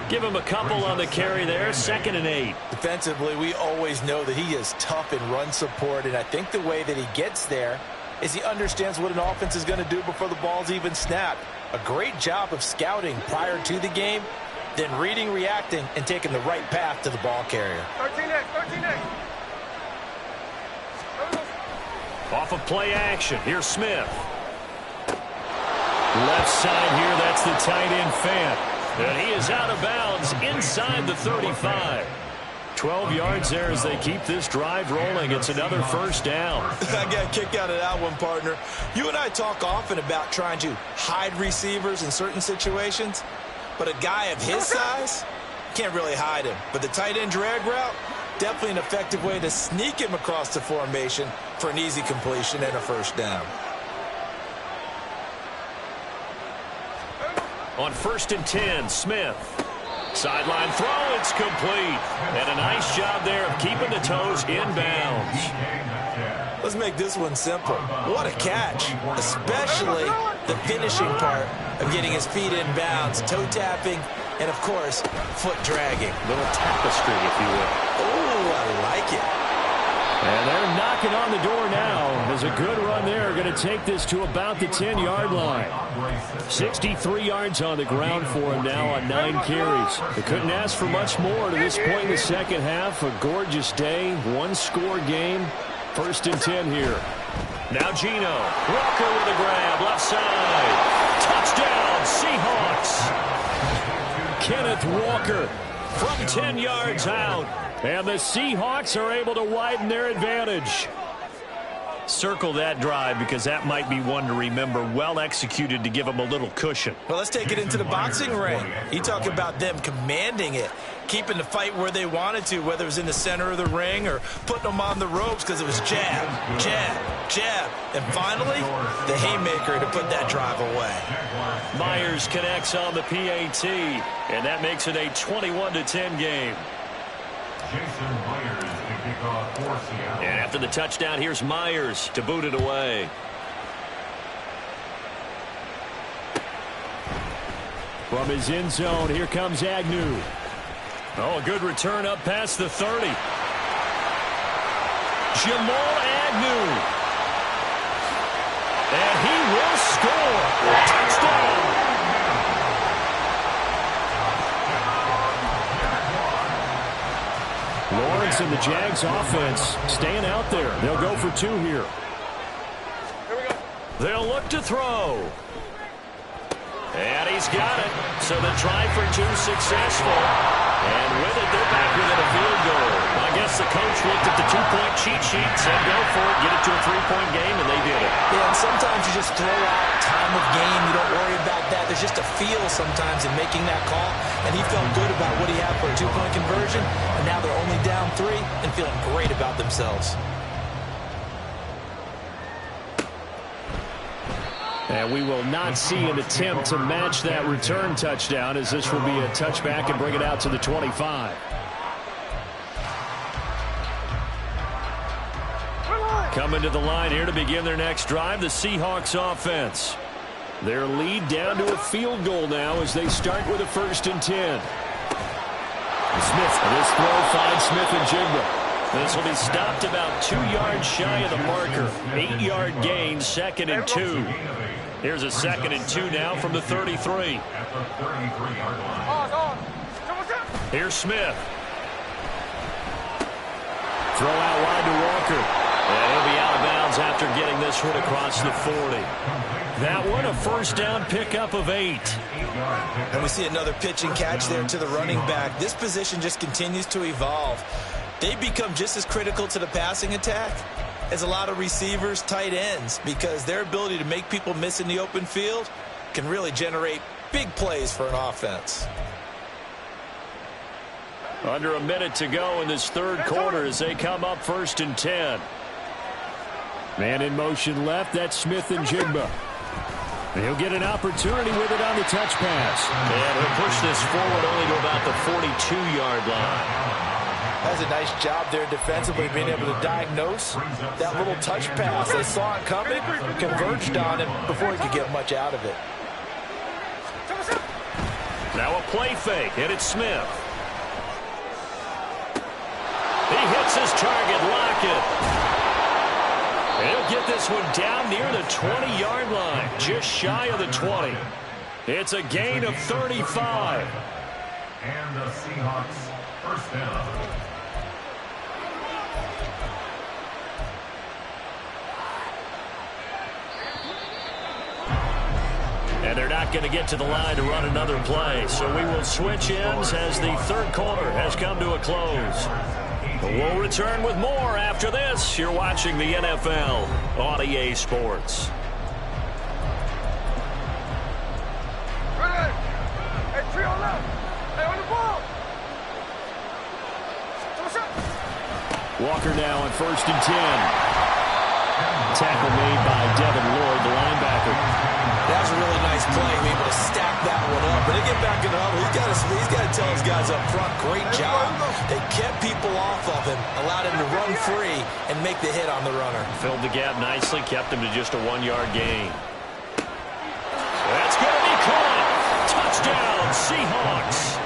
[SPEAKER 2] Give him a couple on the carry there, 2nd and 8.
[SPEAKER 3] Defensively, we always know that he is tough in run support, and I think the way that he gets there is he understands what an offense is going to do before the ball's even snapped. A great job of scouting prior to the game, then reading, reacting, and taking the right path to the ball carrier.
[SPEAKER 1] 13X, 13X.
[SPEAKER 2] Off of play action, here's Smith. Left side here, that's the tight end Fant. And he is out of bounds inside the 35. 12 yards there as they keep this drive rolling. It's another first down.
[SPEAKER 3] I got a kick out of that one, partner. You and I talk often about trying to hide receivers in certain situations, but a guy of his size can't really hide him. But the tight end drag route, definitely an effective way to sneak him across the formation for an easy completion and a first down.
[SPEAKER 2] On 1st and 10, Smith. Sideline throw, it's complete. And a nice job there of keeping the toes inbounds.
[SPEAKER 3] Let's make this one simple. What a catch, especially the finishing part of getting his feet in bounds, toe tapping, and, of course, foot dragging.
[SPEAKER 2] Little tapestry, if you will.
[SPEAKER 3] Oh, I like it.
[SPEAKER 5] And they're knocking on the door now. There's a good run there. Going to take this to about the 10-yard line. 63 yards on the ground for him now on 9 carries. They couldn't ask for much more to this point in the second half. A gorgeous day, one-score game. 1st and 10 here.
[SPEAKER 2] Now Gino. Walker with a grab, left side. Touchdown, Seahawks.
[SPEAKER 5] Kenneth Walker
[SPEAKER 2] from 10 yards out.
[SPEAKER 5] And the Seahawks are able to widen their advantage.
[SPEAKER 2] Circle that drive because that might be one to remember. Well executed to give them a little cushion.
[SPEAKER 3] Well, let's take it into the boxing ring. You talk about them commanding it, keeping the fight where they wanted to, whether it was in the center of the ring or putting them on the ropes because it was jab, jab, jab. And finally, the haymaker to put that drive away.
[SPEAKER 2] Myers connects on the PAT, and that makes it a 21-10 game.
[SPEAKER 4] Jason Myers to kick off for Seattle.
[SPEAKER 2] And after the touchdown, here's Myers to boot it away.
[SPEAKER 5] From his end zone, here comes Agnew.
[SPEAKER 2] Oh, a good return up past the 30. Jamal Agnew. And he will score. Touchdown.
[SPEAKER 5] Lawrence and the Jags offense staying out there. They'll go for 2 here.
[SPEAKER 2] They'll look to throw. And he's got it. So the try for two successful. And with it, they're back within a field goal. I guess the coach looked at the two-point cheat sheet, said go for it, get it to a three-point game, and they did it.
[SPEAKER 3] Yeah, and sometimes you just throw out time of game. You don't worry about that. There's just a feel sometimes in making that call. And he felt good about what he had for a two-point conversion. And now they're only down 3 and feeling great about themselves.
[SPEAKER 5] And we will not see an attempt to match that return touchdown, as this will be a touchback and bring it out to the 25. Coming to the line here to begin their next drive, the Seahawks offense. Their lead down to a field goal now as they start with a 1st and 10. Smith, this throw finds Smith and Jigba. This will be stopped about 2 yards shy of the marker. 8-yard gain, 2nd and 2. Here's a 2nd and 2 now from the 33. Here's Smith. Throw out wide to Walker. And he'll be out of bounds after getting this one across the 40. That one a 1st down pickup of 8.
[SPEAKER 3] And we see another pitch and catch there to the running back. This position just continues to evolve. They become just as critical to the passing attack as a lot of receivers, tight ends, because their ability to make people miss in the open field can really generate big plays for an offense.
[SPEAKER 5] Under a minute to go in this 3rd quarter as they come up 1st and 10. Man in motion left, that's Smith and Jigba. And he'll get an opportunity with it on the touch pass.
[SPEAKER 2] And he'll push this forward only to about the 42-yard line.
[SPEAKER 3] That's a nice job there defensively, being able to diagnose that little touch pass. They saw it coming, converged on it before he could get much out of it.
[SPEAKER 2] Now a play fake, and it's Smith. He hits his target, Lockett. He'll get this one down near the 20-yard line, just shy of the 20. It's a gain of 35.
[SPEAKER 4] And the Seahawks 1st down.
[SPEAKER 2] And they're not going to get to the line to run another play. So we will switch ends as the 3rd quarter has come to a close. We'll return with more after this. You're watching the NFL on EA Sports.
[SPEAKER 1] Hey, 3 on left. Hey, on the ball.
[SPEAKER 5] Walker now on 1st and 10. Tackle made by Devin Lloyd, the linebacker.
[SPEAKER 3] That was a really nice play, able to stack that one up. But they get back in the huddle. He's got to tell his guys up front, great job. They kept people off of him, allowed him to run free and make the hit on the runner.
[SPEAKER 2] Filled the gap nicely, kept him to just a 1-yard gain. That's going to be caught. Touchdown, Seahawks.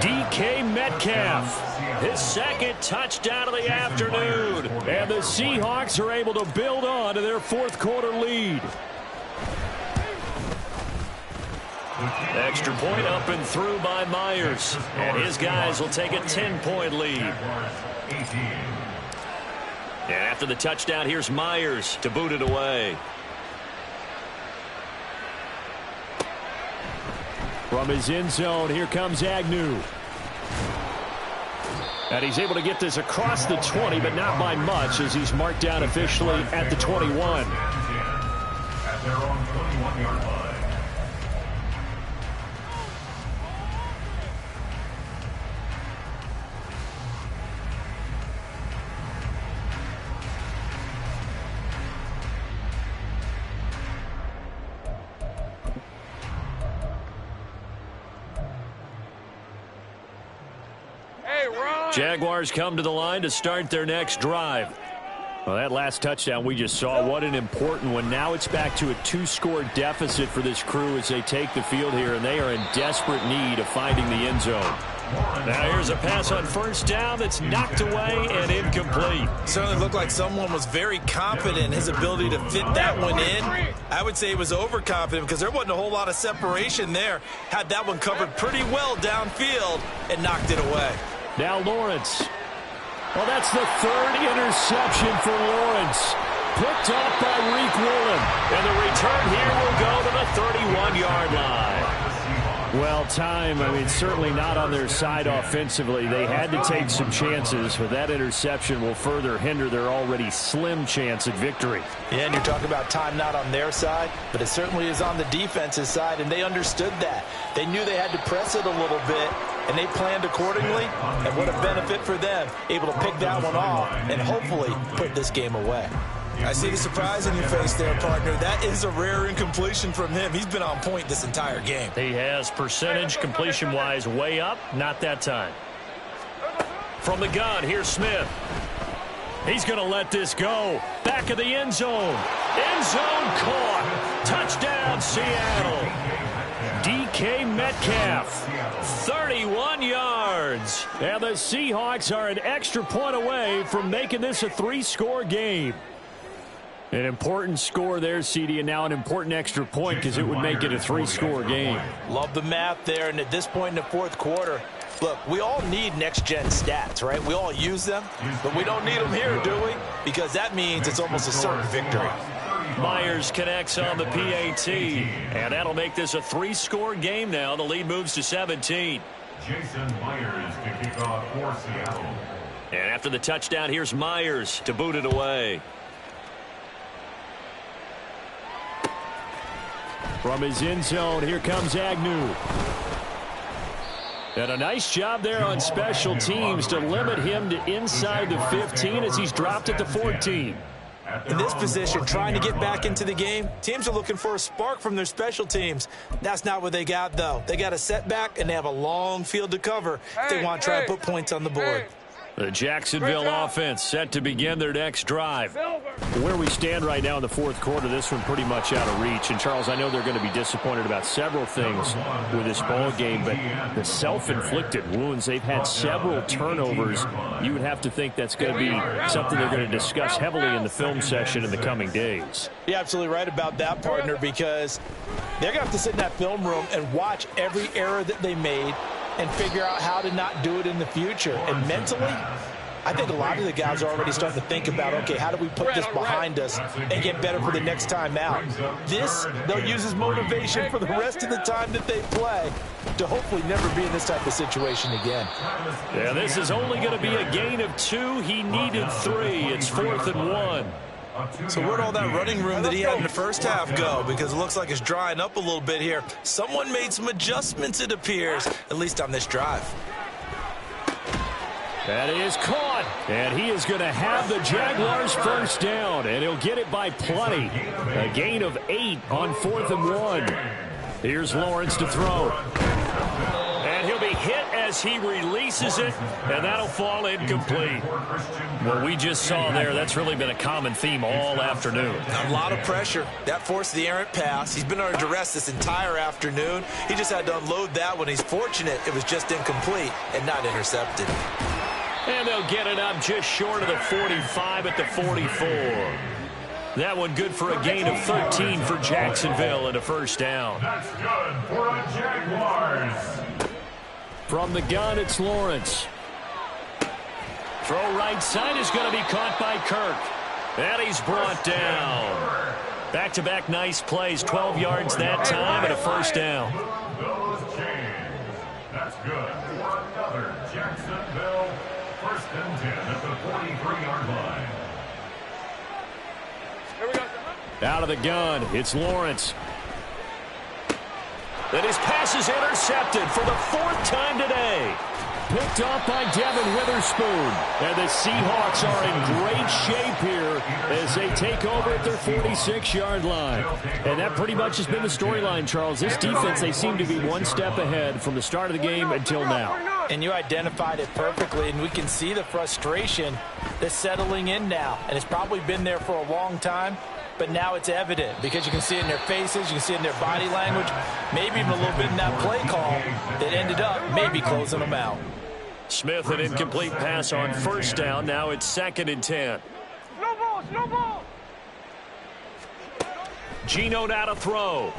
[SPEAKER 2] DK Metcalf, his 2nd touchdown of the afternoon.
[SPEAKER 5] And the Seahawks are able to build on to their 4th quarter lead.
[SPEAKER 2] Extra point up and through by Myers. And his guys will take a 10-point lead. And after the touchdown, here's Myers to boot it away.
[SPEAKER 5] From his end zone, here comes Agnew. And he's able to get this across the 20, but not by much, as he's marked down officially at the 21.
[SPEAKER 4] At their own 21-yard line.
[SPEAKER 5] Jaguars come to the line to start their next drive. Well, that last touchdown we just saw, what an important one. Now it's back to a 2-score deficit for this crew as they take the field here, and they are in desperate need of finding the end zone.
[SPEAKER 2] Now here's a pass on 1st down that's knocked away and incomplete.
[SPEAKER 3] Certainly looked like someone was very confident in his ability to fit that one in. I would say he was overconfident because there wasn't a whole lot of separation there. Had that one covered pretty well downfield and knocked it away.
[SPEAKER 5] Now Lawrence. Well, that's the 3rd interception for Lawrence. Picked off by Reek Woolen.
[SPEAKER 2] return here will go to the 31-yard line.
[SPEAKER 5] Well, time, certainly not on their side offensively. They had to take some chances, but that interception will further hinder their already slim chance at victory.
[SPEAKER 3] Yeah, and you're talking about time not on their side, but it certainly is on the defense's side, and they understood that. They knew they had to press it a little bit, and they planned accordingly, and what a benefit for them, able to pick that one off and hopefully put this game away. I see the surprise in your face there, partner. That is a rare incompletion from him. He's been on point this entire game.
[SPEAKER 2] He has percentage completion-wise way up. Not that time. From the gun, here's Smith. He's going to let this go. Back of the end zone. End zone caught. Touchdown, Seattle. DK Metcalf, 31 yards. And the Seahawks are an extra point away from making this a 3-score game. An important score there, CD, and now an important extra point because it would make it a 3-score game.
[SPEAKER 3] Love the math there, and at this point in the fourth quarter, look, we all need next-gen stats, right? We all use them, but we don't need them here, do we? Because that means it's almost a certain victory.
[SPEAKER 2] Myers connects on the PAT, and that'll make this a 3-score game now. The lead moves to 17.
[SPEAKER 4] Jason Myers to kick off for Seattle.
[SPEAKER 2] And after the touchdown, here's Myers to boot it away.
[SPEAKER 5] From his end zone, here comes Agnew. And a nice job there on special teams to limit him to inside the 15 as he's dropped it to 14.
[SPEAKER 3] In this position, trying to get back into the game, teams are looking for a spark from their special teams. That's not what they got, though. They got a setback, and they have a long field to cover if they want to try and put points on the board.
[SPEAKER 2] The Jacksonville offense set to begin their next drive.
[SPEAKER 5] Where we stand right now in the fourth quarter, this one pretty much out of reach. And, Charles, I know they're going to be disappointed about several things with this ball game, but the self-inflicted wounds, they've had several turnovers. You would have to think that's going to be something they're going to discuss heavily in the film session in the coming days.
[SPEAKER 3] You're absolutely right about that, partner, because they're going to have to sit in that film room and watch every error that they made and figure out how to not do it in the future. And mentally, I think a lot of the guys are already starting to think about, okay, how do we put this behind us and get better for the next time out? This, they'll use as motivation for the rest of the time that they play to hopefully never be in this type of situation again.
[SPEAKER 2] Yeah, this is only going to be a gain of 2. He needed 3. It's 4th and 1.
[SPEAKER 3] So where'd all that running room that he had in the first half go? Because it looks like it's drying up a little bit here. Someone made some adjustments, it appears, at least on this drive.
[SPEAKER 5] That is caught, and he is going to have the Jaguars first down, and he'll get it by plenty. A gain of 8 on 4th and 1. Here's Lawrence to throw.
[SPEAKER 2] And he'll be hit as he releases it, and that'll fall incomplete. What we just saw there, that's really been a common theme all afternoon.
[SPEAKER 3] A lot of pressure. That forced the errant pass. He's been under duress this entire afternoon. He just had to unload that one. He's fortunate it was just incomplete and not intercepted.
[SPEAKER 2] And they'll get it up just short of the 45 at the 44. That one good for a gain of 13 for Jacksonville and a first down.
[SPEAKER 4] That's good for the Jaguars.
[SPEAKER 5] From the gun, it's Lawrence.
[SPEAKER 2] Throw right side is going to be caught by Kirk. And he's brought down. Back-to-back nice plays, 12 yards that time and a first down.
[SPEAKER 4] That's good for another Jacksonville. 1st and 10 at the 43-yard line.
[SPEAKER 5] Out of the gun, it's Lawrence.
[SPEAKER 2] And his pass is intercepted for the 4th time today.
[SPEAKER 5] Picked off by Devin Witherspoon. And the Seahawks are in great shape here as they take over at their 46-yard line. And that pretty much has been the storyline, Charles. This defense, they seem to be one step ahead from the start of the game until now.
[SPEAKER 3] And you identified it perfectly, and we can see the frustration that's settling in now. And it's probably been there for a long time, but now it's evident because you can see it in their faces, you can see it in their body language, maybe even a little bit in that play call that ended up maybe closing them out.
[SPEAKER 2] Smith, an incomplete pass on first down. Now it's 2nd and 10.
[SPEAKER 1] No ball, no ball.
[SPEAKER 2] Geno now to throw.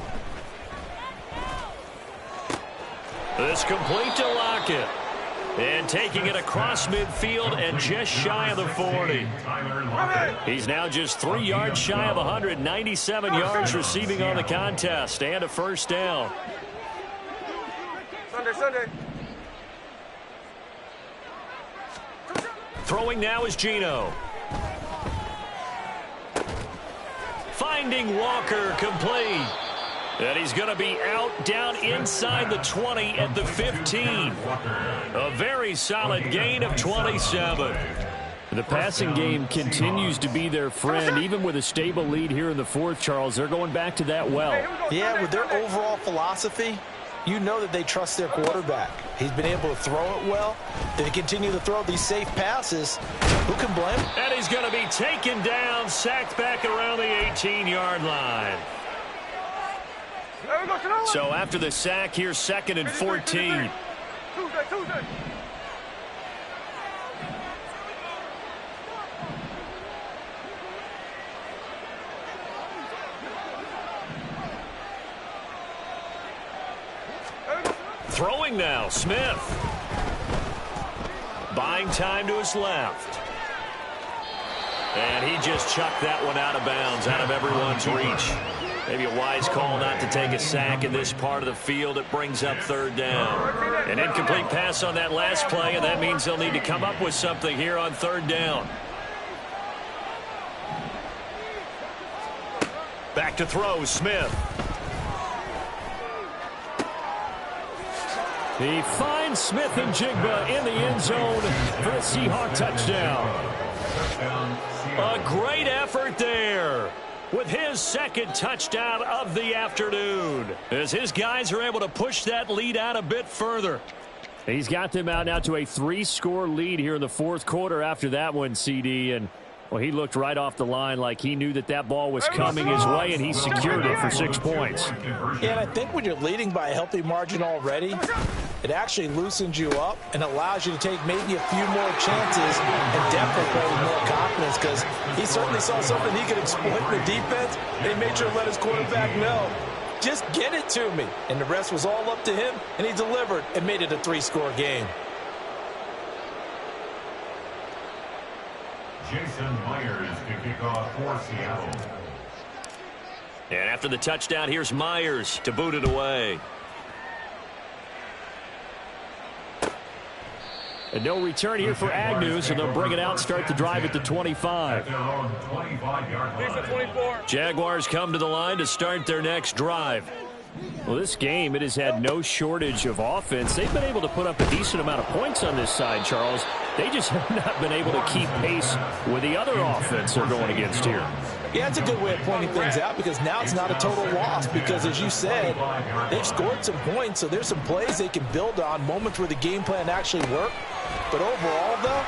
[SPEAKER 2] This complete to Lockett. And taking it across midfield and just shy of the 40. He's now just 3 yards shy of 197 yards receiving on the contest and a first down.
[SPEAKER 1] Sunday.
[SPEAKER 2] Throwing now is Gino. Finding Walker, complete. And he's going to be out down inside the 20 at the 15. A very solid gain of 27.
[SPEAKER 5] The passing game continues to be their friend. Even with a stable lead here in the fourth, Charles, they're going back to that well.
[SPEAKER 3] Yeah, with their overall philosophy, you know that they trust their quarterback. He's been able to throw it well. They continue to throw these safe passes. Who can blame him?
[SPEAKER 2] And he's going to be taken down, sacked back around the 18-yard line. So after the sack, here's 2nd and 14.
[SPEAKER 1] Tuesday.
[SPEAKER 2] Throwing now, Smith. Buying time to his left. And he just chucked that one out of bounds, out of everyone's reach. Maybe a wise call not to take a sack in this part of the field. It brings up 3rd down. An incomplete pass on that last play, and that means they'll need to come up with something here on 3rd down. Back to throw, Smith.
[SPEAKER 5] He finds Smith and Jigba in the end zone for the Seahawk touchdown.
[SPEAKER 2] A great effort there with his 2nd touchdown of the afternoon, as his guys are able to push that lead out a bit further.
[SPEAKER 5] He's got them out now to a 3-score lead here in the fourth quarter after that one, CD. And, well, he looked right off the line like he knew that ball was coming his way, and he secured it for 6 points.
[SPEAKER 3] Yeah, and I think when you're leading by a healthy margin already, it actually loosens you up and allows you to take maybe a few more chances and definitely play with more confidence, because he certainly saw something he could exploit in the defense. They made sure to let his quarterback know, just get it to me. And the rest was all up to him, and he delivered and made it a 3-score game.
[SPEAKER 4] Jason Myers to kick off for Seattle.
[SPEAKER 2] And after the touchdown, here's Myers to boot it away.
[SPEAKER 5] And no return here for Agnew, so they'll bring it out, start the drive at the 25.
[SPEAKER 2] Jaguars come to the line to start their next drive.
[SPEAKER 5] Well, this game, it has had no shortage of offense. They've been able to put up a decent amount of points on this side, Charles. They just have not been able to keep pace with the other offense they're going against here.
[SPEAKER 3] Yeah, it's a good way of pointing things out, because now it's not a total loss, because as you said, they've scored some points, so there's some plays they can build on, moments where the game plan actually worked. But overall, though,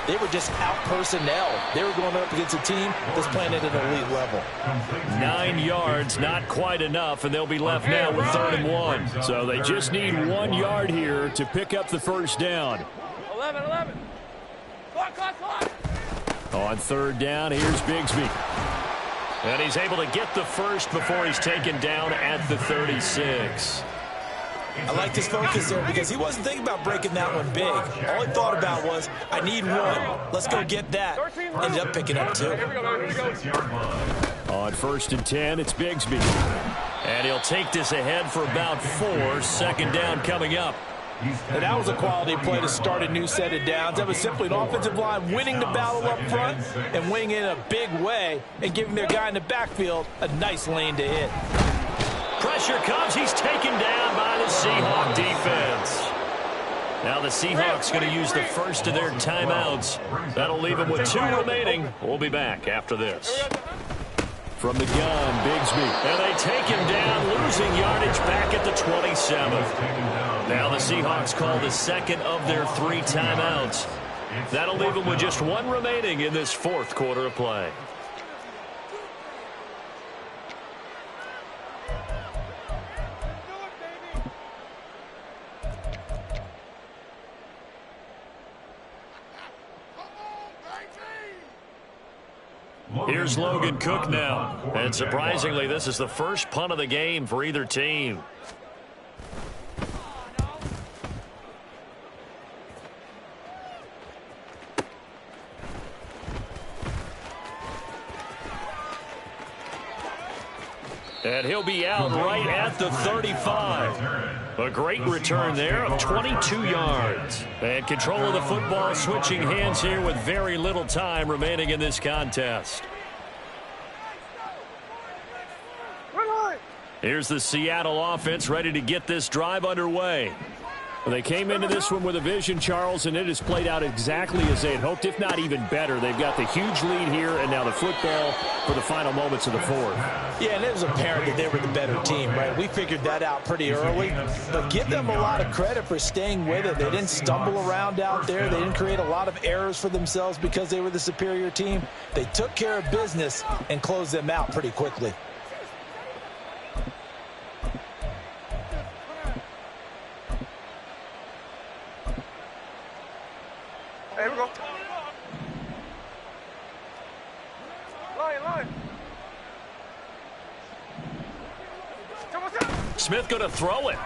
[SPEAKER 3] they were just out personnel. They were going up against a team that's playing at an elite level.
[SPEAKER 2] 9 yards, not quite enough, and they'll be left now with 3rd and 1.
[SPEAKER 5] So they just need 1 yard here to pick up the first down.
[SPEAKER 1] 11. Clock.
[SPEAKER 5] On 3rd down, here's Bigsby.
[SPEAKER 2] And he's able to get the first before he's taken down at the 36.
[SPEAKER 3] I liked his focus there, because he wasn't thinking about breaking that one big. All he thought about was, I need 1. Let's go get that. Ended up picking up 2.
[SPEAKER 5] On 1st and 10, it's Bigsby.
[SPEAKER 2] And he'll take this ahead for about 4. 2nd down coming up.
[SPEAKER 3] And that was a quality play to start a new set of downs. That was simply an offensive line winning the battle up front and winning in a big way and giving their guy in the backfield a nice lane to hit.
[SPEAKER 2] Pressure comes. He's taken down by the Seahawk defense. Now the Seahawks going to use the first of their timeouts. That'll leave them with 2 remaining. We'll be back after this.
[SPEAKER 5] From the gun, Bigsby.
[SPEAKER 2] And they take him down, losing yardage back at the 27. Now the Seahawks call the 2nd of their 3 timeouts. That'll leave them with just 1 remaining in this 4th quarter of play. Here's Logan Cook now. And surprisingly, this is the first punt of the game for either team.
[SPEAKER 5] And he'll be out right at the 35. A great return there of 22 yards. And control of the football switching hands here with very little time remaining in this contest. Here's the Seattle offense ready to get this drive underway. Well, they came into this one with a vision, Charles, and it has played out exactly as they had hoped, if not even better. They've got the huge lead here, and now the football for the final moments of the fourth.
[SPEAKER 3] Yeah, and it was apparent that they were the better team, right? We figured that out pretty early, but give them a lot of credit for staying with it. They didn't stumble around out there. They didn't create a lot of errors for themselves because they were the superior team. They took care of business and closed them out pretty quickly.
[SPEAKER 1] Here we go. Line.
[SPEAKER 5] Smith going to throw it.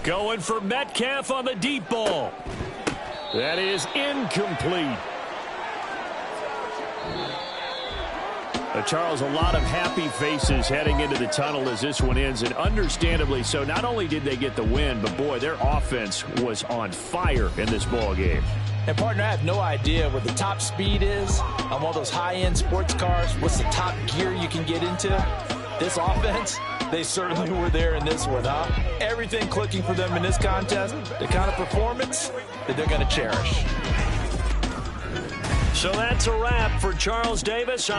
[SPEAKER 5] Going for Metcalf on the deep ball. That is incomplete. Charles, a lot of happy faces heading into the tunnel as this one ends, and understandably so. Not only did they get the win, but, boy, their offense was on fire in this ball game.
[SPEAKER 3] And, partner, I have no idea what the top speed is on one of those high-end sports cars. What's the top gear you can get into? This offense, they certainly were there in this one, huh? Everything clicking for them in this contest, the kind of performance that they're going to cherish.
[SPEAKER 5] So that's a wrap for Charles Davis.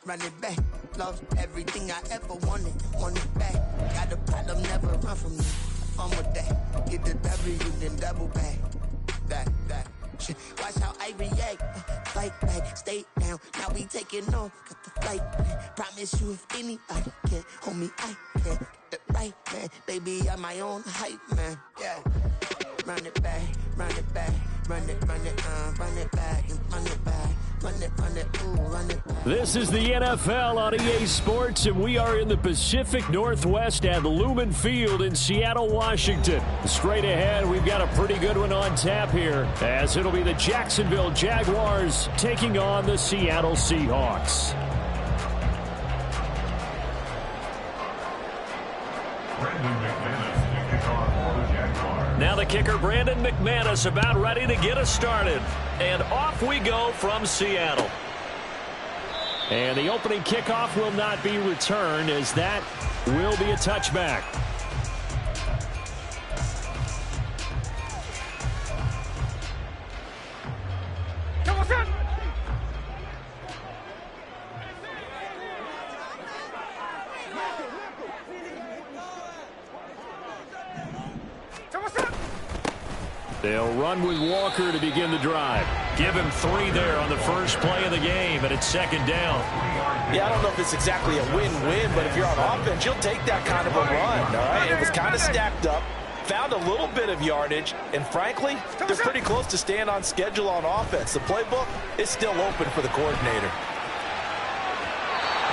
[SPEAKER 6] Run it back, lost everything I ever wanted it back. Got a problem, never run from me. I'm with that. Get the W, then double back. That. Shit. Watch how I react. Fight back, stay down. Now we taking off, got the flight. Promise you, if anybody can hold me, I can. Get the right man, baby, I'm my own hype man. Yeah. Run it back, run it back, run it back, and run it back, ooh, run it back.
[SPEAKER 5] This is the NFL on EA Sports, and we are in the Pacific Northwest at Lumen Field in Seattle, Washington. Straight ahead, we've got a pretty good one on tap here, as it'll be the Jacksonville Jaguars taking on the Seattle Seahawks. Now the kicker, Brandon McManus, about ready to get us started. And off we go from Seattle. And the opening kickoff will not be returned, as that will be a touchback. They'll run with Walker to begin the drive. Give him 3 there on the first play of the game, and it's second down.
[SPEAKER 3] Yeah, I don't know if it's exactly a win-win, but if you're on offense, you'll take that kind of a run, all right? It was kind of stacked up, found a little bit of yardage, and frankly, they're pretty close to staying on schedule on offense. The playbook is still open for the coordinator.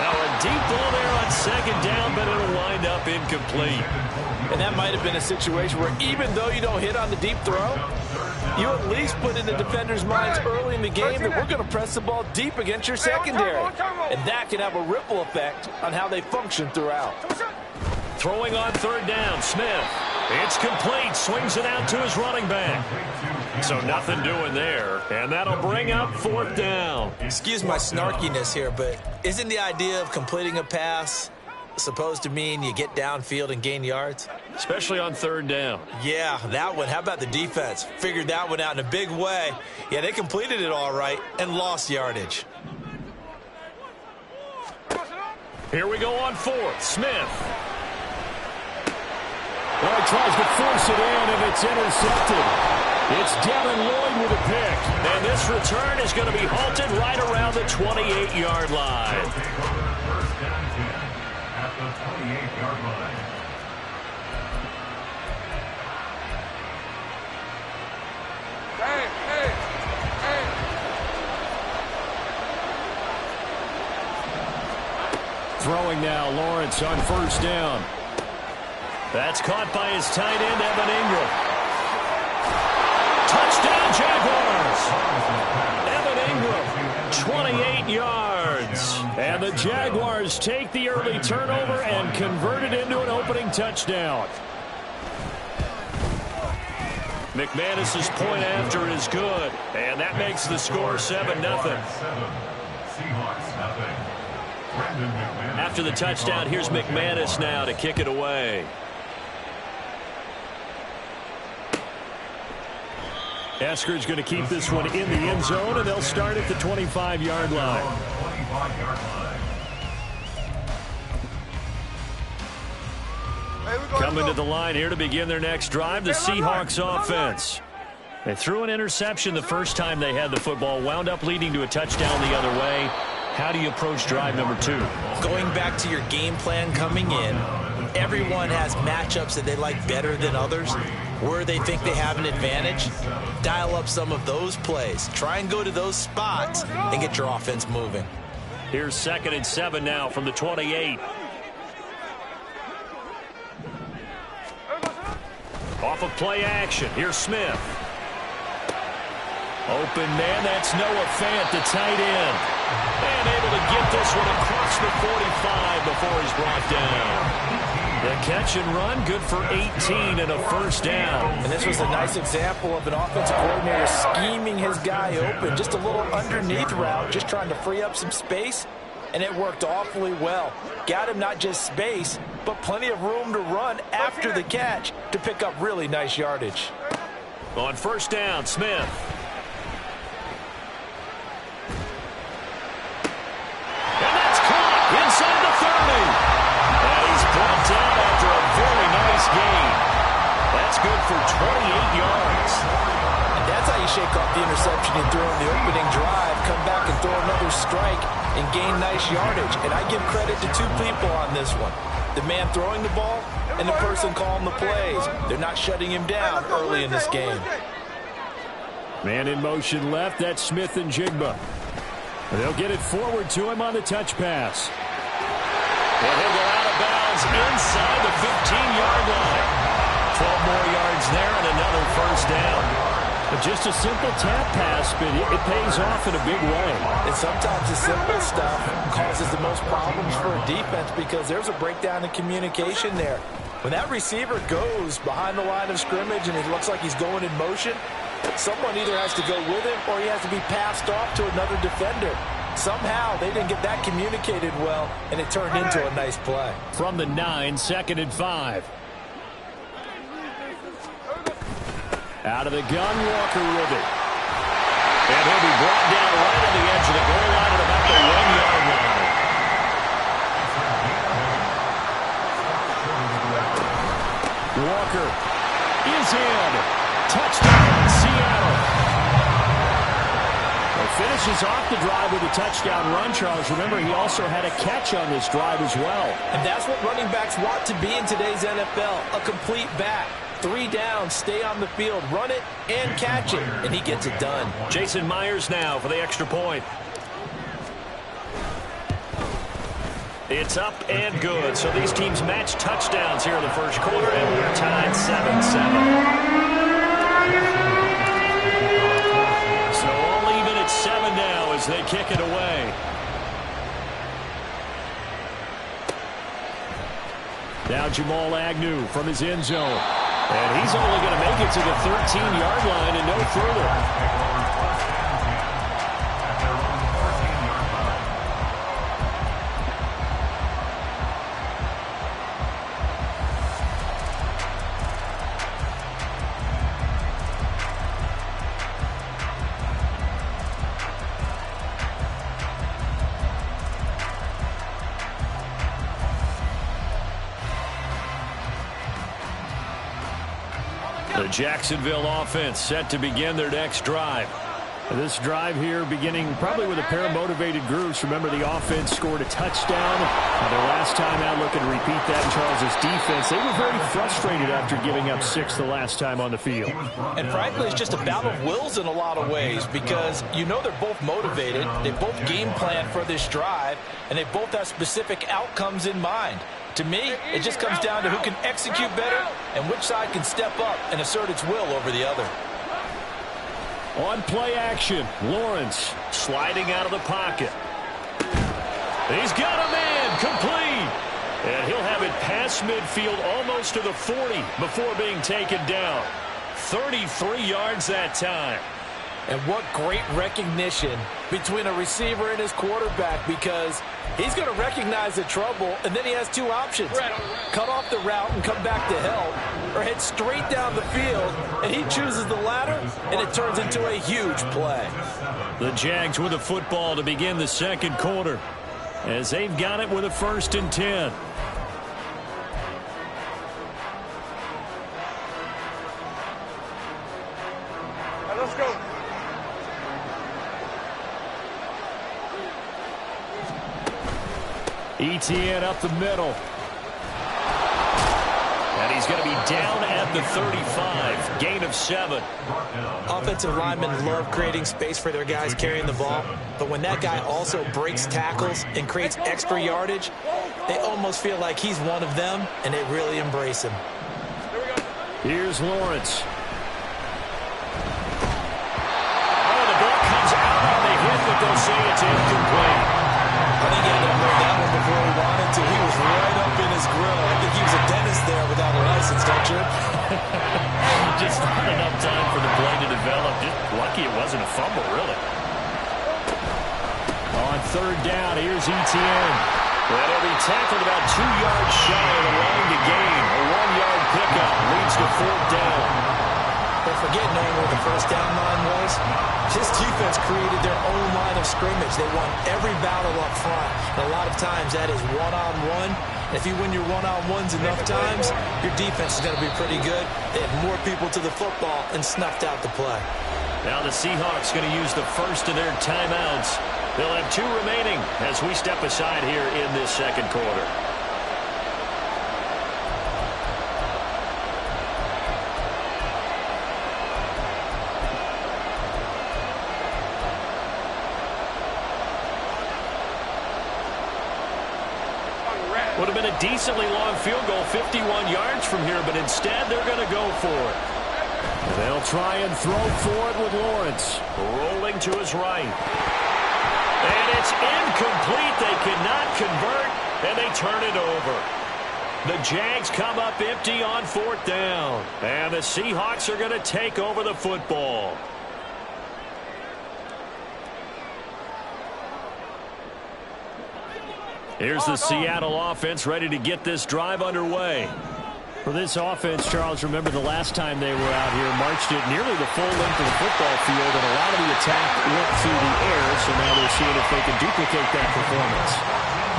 [SPEAKER 2] Now a deep ball there on second down, but it'll wind up incomplete.
[SPEAKER 3] And that might have been a situation where even though you don't hit on the deep throw, you at least put in the defender's minds early in the game that we're going to press the ball deep against your secondary. And that can have a ripple effect on how they function throughout.
[SPEAKER 2] Throwing on third down, Smith. It's complete. Swings it out to his running back. So nothing doing there. And that'll bring up fourth down.
[SPEAKER 3] Excuse my snarkiness here, but isn't the idea of completing a pass supposed to mean you get downfield and gain yards?
[SPEAKER 2] Especially on third down.
[SPEAKER 3] Yeah, that one. How about the defense? Figured that one out in a big way. Yeah, they completed it all right and lost yardage.
[SPEAKER 2] Here we go on fourth. Smith.
[SPEAKER 5] Well, he tries to force it in, and it's intercepted. It's Devin Lloyd with a pick.
[SPEAKER 2] And this return is going to be halted right around the 28-yard line.
[SPEAKER 4] First down 10 at the 28-yard line.
[SPEAKER 5] Throwing now, Lawrence on first down.
[SPEAKER 2] That's caught by his tight end, Evan Ingram. Touchdown, Jaguars! Evan Ingram, 28 yards.
[SPEAKER 5] And the Jaguars take the early turnover and convert it into an opening touchdown.
[SPEAKER 2] McManus's point after is good, and that makes the score 7-0. After the touchdown, here's McManus now to kick it away.
[SPEAKER 5] Esker's going to keep this one in the end zone, and they'll start at the 25-yard line.
[SPEAKER 2] Coming to the line here to begin their next drive, the Seahawks offense. They threw an interception the first time they had the football, wound up leading to a touchdown the other way. How do you approach drive number 2?
[SPEAKER 3] Going back to your game plan coming in, everyone has matchups that they like better than others. Where they think they have an advantage, dial up some of those plays. Try and go to those spots and get your offense moving.
[SPEAKER 2] Here's 2nd and 7 now from the 28. Off of play action. Here's Smith. Open man, that's Noah Fant, the tight end. And able to get this one across the 45 before he's brought down. The catch and run, good for 18 and a first down.
[SPEAKER 3] And this was a nice example of an offensive coordinator scheming his guy open. Just a little underneath route, just trying to free up some space. And it worked awfully well. Got him not just space, but plenty of room to run after the catch to pick up really nice yardage.
[SPEAKER 2] On first down, Smith. And that's caught inside the 30. And he's brought down after a very nice gain. That's good for 28 yards.
[SPEAKER 3] And that's how you shake off the interception you throw in the opening drive, come back and throw another strike and gain nice yardage. And I give credit to two people on this one. The man throwing the ball and the person calling the plays. They're not shutting him down early in this game.
[SPEAKER 5] Man in motion left, that's Smith and Jigba. They'll get it forward to him on the touch pass.
[SPEAKER 2] And he'll go out of bounds inside the 15-yard line. 12 more yards there and another first down.
[SPEAKER 5] Just a simple tap pass, but it pays off in a big way.
[SPEAKER 3] And sometimes the simple stuff causes the most problems for a defense because there's a breakdown in communication there. When that receiver goes behind the line of scrimmage and it looks like he's going in motion, someone either has to go with him or he has to be passed off to another defender. Somehow they didn't get that communicated well, and it turned into a nice play.
[SPEAKER 5] From the 9, 2nd and 5. Out of the gun, Walker with it.
[SPEAKER 2] And he'll be brought down right on the edge of the goal line at about the 1-yard line.
[SPEAKER 5] Walker is in. Touchdown, Seattle. Well, finishes off the drive with a touchdown run, Charles. Remember, he also had a catch on this drive as well.
[SPEAKER 3] And that's what running backs want to be in today's NFL, a complete back. 3 down, stay on the field, run it, and catch it, and he gets it done.
[SPEAKER 2] Jason Myers now for the extra point. It's up and good. So these teams match touchdowns here in the first quarter, and we're tied 7-7. So all even at 7 now as they kick it away.
[SPEAKER 5] Now Jamal Agnew from his end zone. And he's only going to make it to the 13-yard line and no further.
[SPEAKER 2] The Jacksonville offense set to begin their next drive.
[SPEAKER 5] This drive here beginning probably with a pair of motivated groups. Remember, the offense scored a touchdown. Their last time out, looking to repeat that in Charles' defense. They were very frustrated after giving up 6 the last time on the field.
[SPEAKER 3] And frankly, it's just a battle of wills in a lot of ways because you know they're both motivated. They both game plan for this drive, and they both have specific outcomes in mind. To me, it just comes down to who can execute better and which side can step up and assert its will over the other.
[SPEAKER 5] On play action, Lawrence
[SPEAKER 2] sliding out of the pocket. He's got a man complete. And he'll have it past midfield almost to the 40 before being taken down. 33 yards that time.
[SPEAKER 3] And what great recognition between a receiver and his quarterback because he's going to recognize the trouble, and then he has 2 options. Cut off the route and come back to help, or head straight down the field, and he chooses the latter, and it turns into a huge play.
[SPEAKER 2] The Jags with the football to begin the second quarter as they've got it with a 1st and 10.
[SPEAKER 1] Let's go.
[SPEAKER 5] ETN up the middle.
[SPEAKER 2] And he's going to be down at the 35. Gain of 7.
[SPEAKER 3] Offensive linemen love creating space for their guys carrying the ball, but when that guy also breaks tackles and creates extra yardage, they almost feel like he's one of them, and they really embrace him.
[SPEAKER 5] Here's Lawrence.
[SPEAKER 2] Oh, the ball comes out on the hit, but they'll say it's incomplete.
[SPEAKER 3] I think he had to learn that one before he wanted to. He was right up in his grill. I think he was a dentist there without a license, don't you?
[SPEAKER 2] Just not enough time for the play to develop. Just lucky it wasn't a fumble, really.
[SPEAKER 5] On 3rd down, here's ETN.
[SPEAKER 2] Well, he'll be tackled about 2 yards shy of the line to gain. A 1-yard pickup leads to 4th down.
[SPEAKER 3] Don't forget knowing where the 1st down line was. This defense created their own line of scrimmage. They won every battle up front. And a lot of times that is one-on-one. And if you win your one-on-ones enough times, your defense is going to be pretty good. They have more people to the football and snuffed out the play.
[SPEAKER 2] Now the Seahawks going to use the first of their timeouts. They'll have 2 remaining as we step aside here in this second quarter. Would have been a decently long field goal, 51 yards from here, but instead they're going to go for it.
[SPEAKER 5] They'll try and throw for it with Lawrence.
[SPEAKER 2] Rolling to his right. And it's incomplete. They cannot convert, and they turn it over. The Jags come up empty on 4th down. And the Seahawks are going to take over the football.
[SPEAKER 5] Here's the Seattle offense ready to get this drive underway. For this offense, Charles, remember the last time they were out here, marched it nearly the full length of the football field, and a lot of the attack went through the air, so now they're seeing if they can duplicate that performance.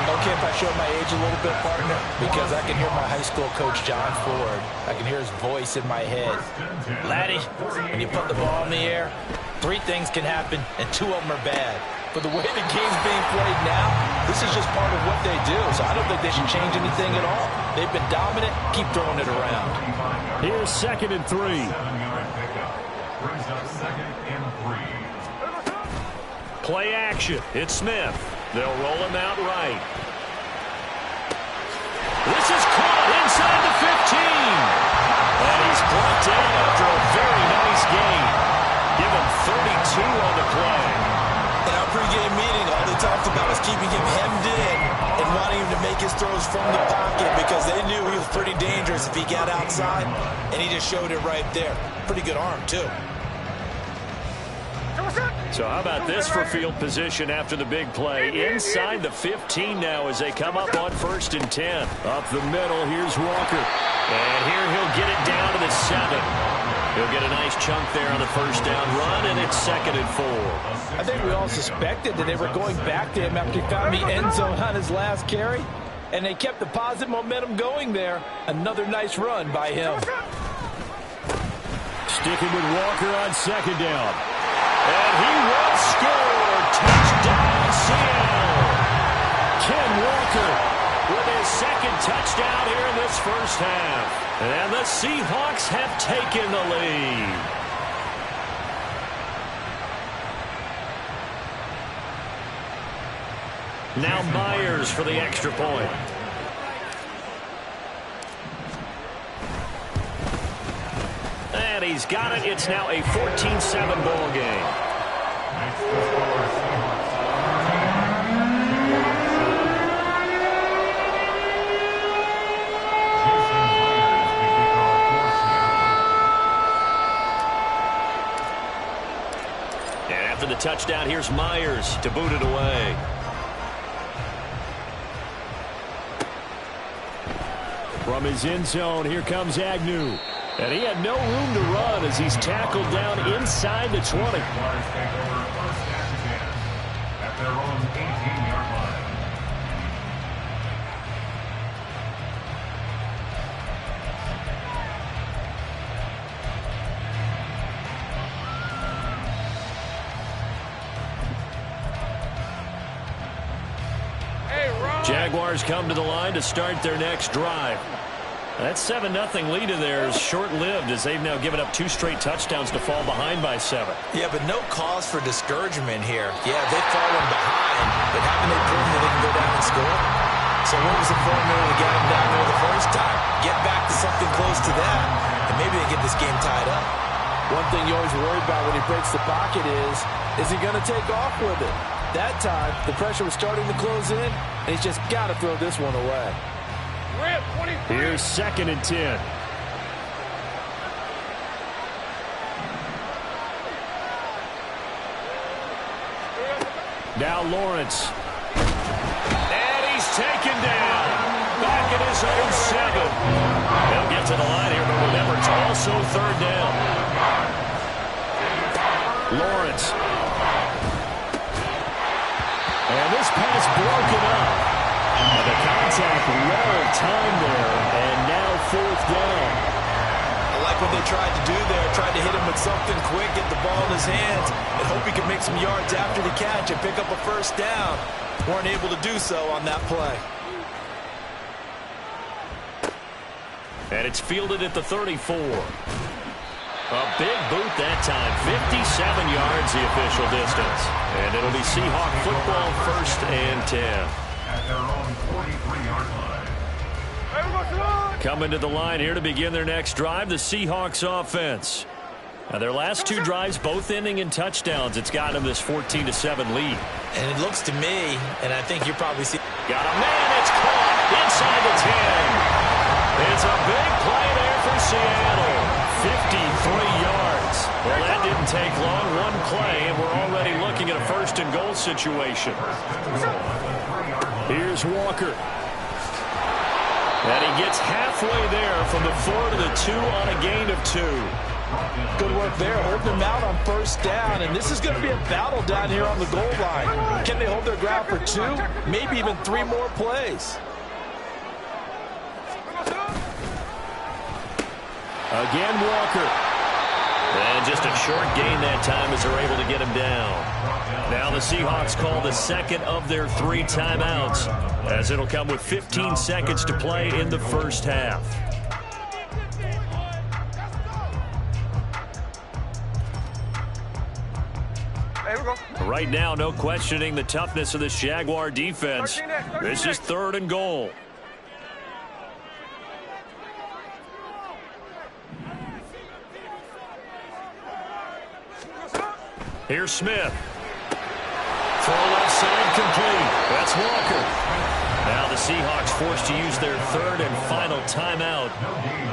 [SPEAKER 3] Okay, if I show my age a little bit, partner, because I can hear my high school coach, John Ford. I can hear his voice in my head. Laddie, when you put the ball in the air, 3 things can happen, and 2 of them are bad. But the way the game's being played now, this is just part of what they do. So I don't think they should change anything at all. They've been dominant. Keep throwing it around.
[SPEAKER 5] Here's 2nd and 3.
[SPEAKER 4] 7-yard pickup. Brings up 2nd and 3.
[SPEAKER 2] Play action. It's Smith. They'll roll him out right. This is caught inside the 15. And he's brought down after a very nice gain. Give him 32 on the play.
[SPEAKER 3] In our pregame meeting, all they talked about was keeping him hemmed in and wanting him to make his throws from the pocket because they knew he was pretty dangerous if he got outside, and he just showed it right there. Pretty good arm, too.
[SPEAKER 2] So how about this for field position after the big play? Inside the 15 now as they come up on 1st and 10.
[SPEAKER 5] Up the middle, here's Walker.
[SPEAKER 2] And here he'll get it down to the 7. He'll get a nice chunk there on the 1st down run, and it's 2nd and 4.
[SPEAKER 3] I think we all suspected that they were going back to him after he found the end zone on his last carry, and they kept the positive momentum going there. Another nice run by him.
[SPEAKER 5] Sticking with Walker on 2nd down.
[SPEAKER 2] And he will score. Touchdown, Seattle.
[SPEAKER 5] Ken Walker
[SPEAKER 2] with his 2nd touchdown here in this 1st half. And the Seahawks have taken the lead. Now Myers for the extra point. And he's got it. It's now a 14-7 ball game. And after the touchdown, here's Myers to boot it away.
[SPEAKER 5] From his end zone, here comes Agnew. And he had no room to run as he's tackled down inside the 20.
[SPEAKER 4] Jaguars take over 1st and 10 at their own 18-yard line.
[SPEAKER 5] Jaguars come to the line to start their next drive. That 7-0 lead of theirs short-lived as they've now given up 2 straight touchdowns to fall behind by 7.
[SPEAKER 3] Yeah, but no cause for discouragement here. Yeah, they've fallen behind, but haven't they proven that they can go down and score? So what was the formula to get them down there the first time? Get back to something close to that, and maybe they get this game tied up. One thing you always worry about when he breaks the pocket is he going to take off with it? That time, the pressure was starting to close in, and he's just got to throw this one away.
[SPEAKER 5] Here's 2nd and 10. Now Lawrence.
[SPEAKER 2] And he's taken down. Back at his own 7. They'll get to the line here, but remember, it's also 3rd down.
[SPEAKER 5] Lawrence. And this pass broken up. And the contact well timed there, and now 4th down.
[SPEAKER 3] I like what they tried to do there, tried to hit him with something quick, get the ball in his hands, and hope he could make some yards after the catch and pick up a 1st down. Weren't able to do so on that play.
[SPEAKER 2] And it's fielded at the 34. A big boot that time, 57 yards the official distance. And it'll be Seahawk football 1st and 10.
[SPEAKER 4] at their own 43-yard line.
[SPEAKER 5] Coming to the line here to begin their next drive, the Seahawks offense. Now their last two drives, both ending in touchdowns. It's got them this 14-7 lead.
[SPEAKER 3] And it looks to me, and I think you probably see.
[SPEAKER 5] Got a man, it's caught inside the 10. It's a big play there for Seattle. 53 yards. Well, that didn't take long. One play, and we're already looking at a first and goal situation. Here's Walker. And he gets halfway there from the 4 to the 2 on a gain of 2.
[SPEAKER 3] Good work there, holding them out on first down, and this is going to be a battle down here on the goal line. Can they hold their ground for 2, maybe even 3 more plays?
[SPEAKER 5] Again, Walker. And just a short gain that time as they're able to get him down. Now the Seahawks call the second of their 3 timeouts, as it'll come with 15 seconds to play in the first half. Right now, no questioning the toughness of this Jaguar defense. This is 3rd and goal. Here's Smith. Throw left side complete. That's Walker. Now the Seahawks forced to use their 3rd and final timeout.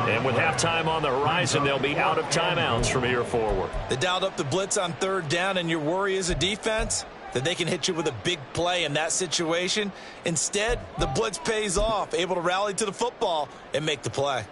[SPEAKER 5] And with halftime on the horizon, they'll be out of timeouts from here forward.
[SPEAKER 3] They dialed up the blitz on 3rd down, and your worry as a defense that they can hit you with a big play in that situation. Instead, the blitz pays off, able to rally to the football and make the play.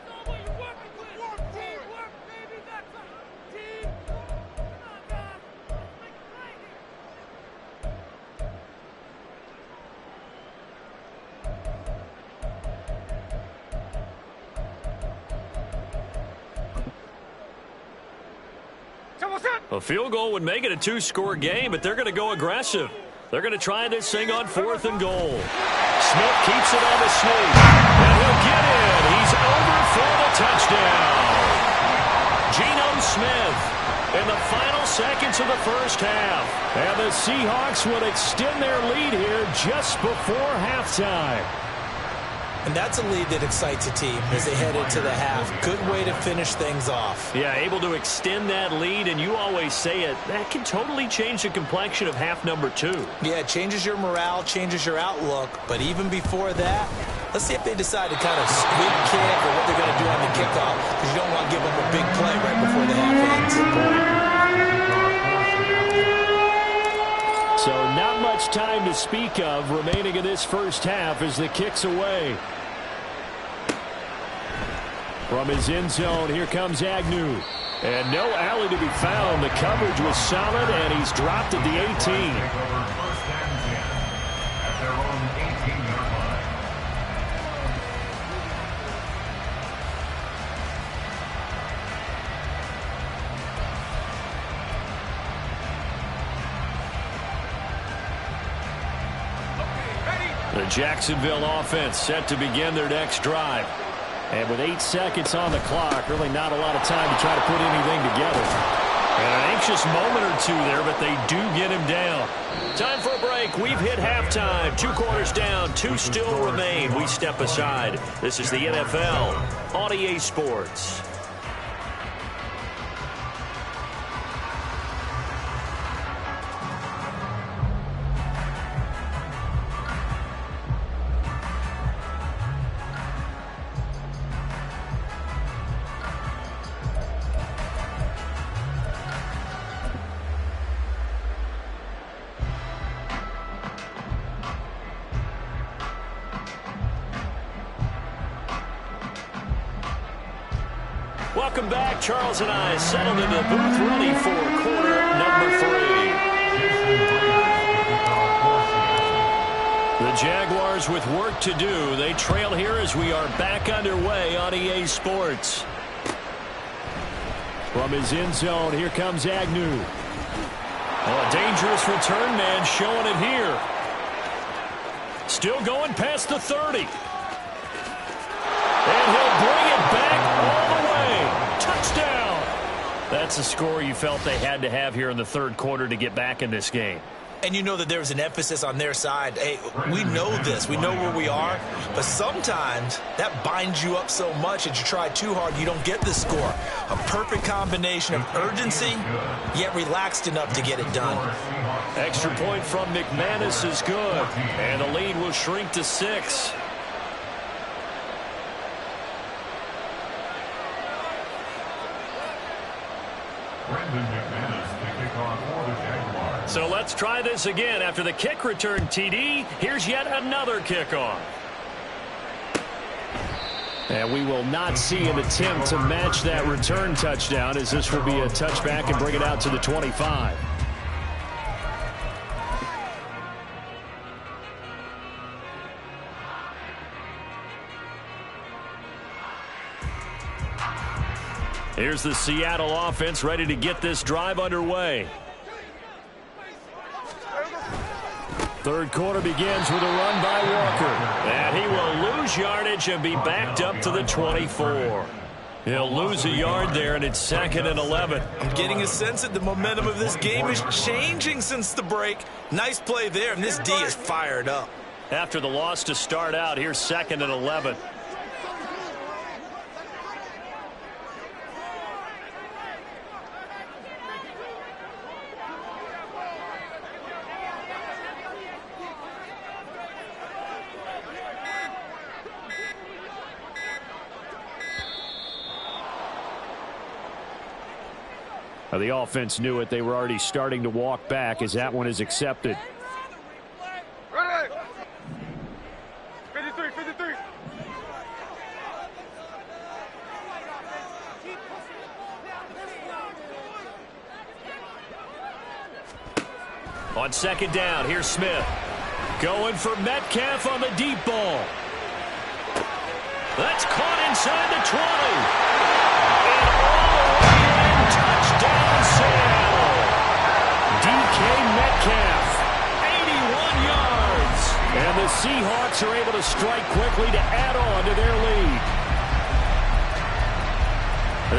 [SPEAKER 5] A field goal would make it a 2-score game, but they're going to go aggressive. They're going to try this thing on 4th and goal. Smith keeps it on the sneak, and he'll get in. He's over for the touchdown. Geno Smith in the final seconds of the first half. And the Seahawks will extend their lead here just before halftime.
[SPEAKER 3] And that's a lead that excites a team as they head into the half. Good way to finish things off.
[SPEAKER 5] Yeah, able to extend that lead, and you always say it, that can totally change the complexion of half number 2.
[SPEAKER 3] Yeah, it changes your morale, changes your outlook. But even before that, let's see if they decide to kind of squib kick or what they're going to do on the kickoff, because you don't want to give them a big play right before the half ends.
[SPEAKER 5] So not much time to speak of remaining in this first half as the kick's away. From his end zone, here comes Agnew. And no alley to be found. The coverage was solid, and he's dropped at the 18. The Jacksonville offense set to begin their next drive. And with 8 seconds on the clock, really not a lot of time to try to put anything together. And an anxious moment or two there, but they do get him down. Time for a break. We've hit halftime. 2 quarters down, 2 still remain. We step aside. This is the NFL on EA Sports. Welcome back. Charles and I settled into the booth ready for quarter number 3. The Jaguars with work to do. They trail here as we are back underway on EA Sports. From his end zone, here comes Agnew. Oh, a dangerous return man showing it here. Still going past the 30. And he'll bring it back all the way. Touchdown. That's a score you felt they had to have here in the 3rd quarter to get back in this game.
[SPEAKER 3] And you know that there's an emphasis on their side. Hey, we know this. We know where we are. But sometimes that binds you up so much that you try too hard, you don't get the score. A perfect combination of urgency, yet relaxed enough to get it done.
[SPEAKER 2] Extra point from McManus is good. And the lead will shrink to 6. So let's try this again. After the kick return TD, here's yet another kickoff.
[SPEAKER 5] And we will not see an attempt to match that return touchdown, as this will be a touchback and bring it out to the 25. Here's the Seattle offense ready to get this drive underway. Third quarter begins with a run by Walker. And he will lose yardage and be backed up to the 24. He'll lose a yard there, and it's 2nd and 11.
[SPEAKER 3] I'm getting a sense that the momentum of this game is changing since the break. Nice play there, and this D is fired up.
[SPEAKER 2] After the loss to start out, here's 2nd and 11.
[SPEAKER 5] The offense knew it. They were already starting to walk back as that one is accepted.
[SPEAKER 1] Ready. 53, 53.
[SPEAKER 2] On 2nd down, here's Smith. Going for Metcalf on the deep ball. That's caught inside the 20. Touchdown, Seattle. DK Metcalf, 81 yards. And the Seahawks are able to strike quickly to add on to their lead.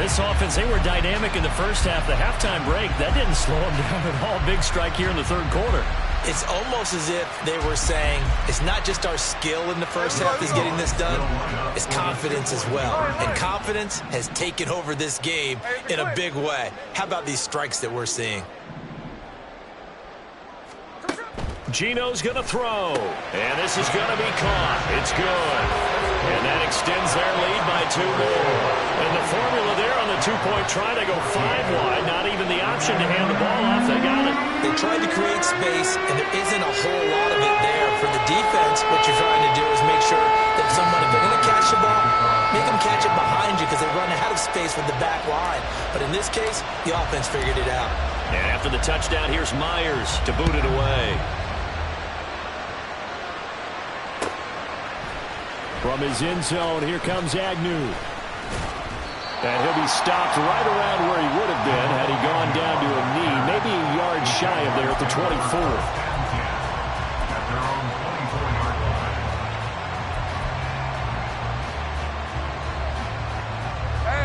[SPEAKER 2] This offense, they were dynamic in the first half. The halftime break, that didn't slow them down at all. Big strike here in the third quarter.
[SPEAKER 3] It's almost as if they were saying, it's not just our skill in the first half that's getting this done, it's confidence as well. And confidence has taken over this game in a big way. How about these strikes that we're seeing?
[SPEAKER 2] Gino's going to throw. And this is going to be caught. It's good. And that extends their lead by 2 more. And the formula there on the 2-point try to go 5 wide. Not even the option to hand the ball off. They got it.
[SPEAKER 3] They tried to create space, and there isn't a whole lot of it there. For the defense, what you're trying to do is make sure that someone, if they're going to catch the ball, make them catch it behind you because they run out of space with the back line. But in this case, the offense figured it out.
[SPEAKER 2] And after the touchdown, here's Myers to boot it away.
[SPEAKER 5] From his end zone, here comes Agnew. And he'll be stopped right around where he would have been had he gone down to a knee, maybe a yard shy of there at the 24.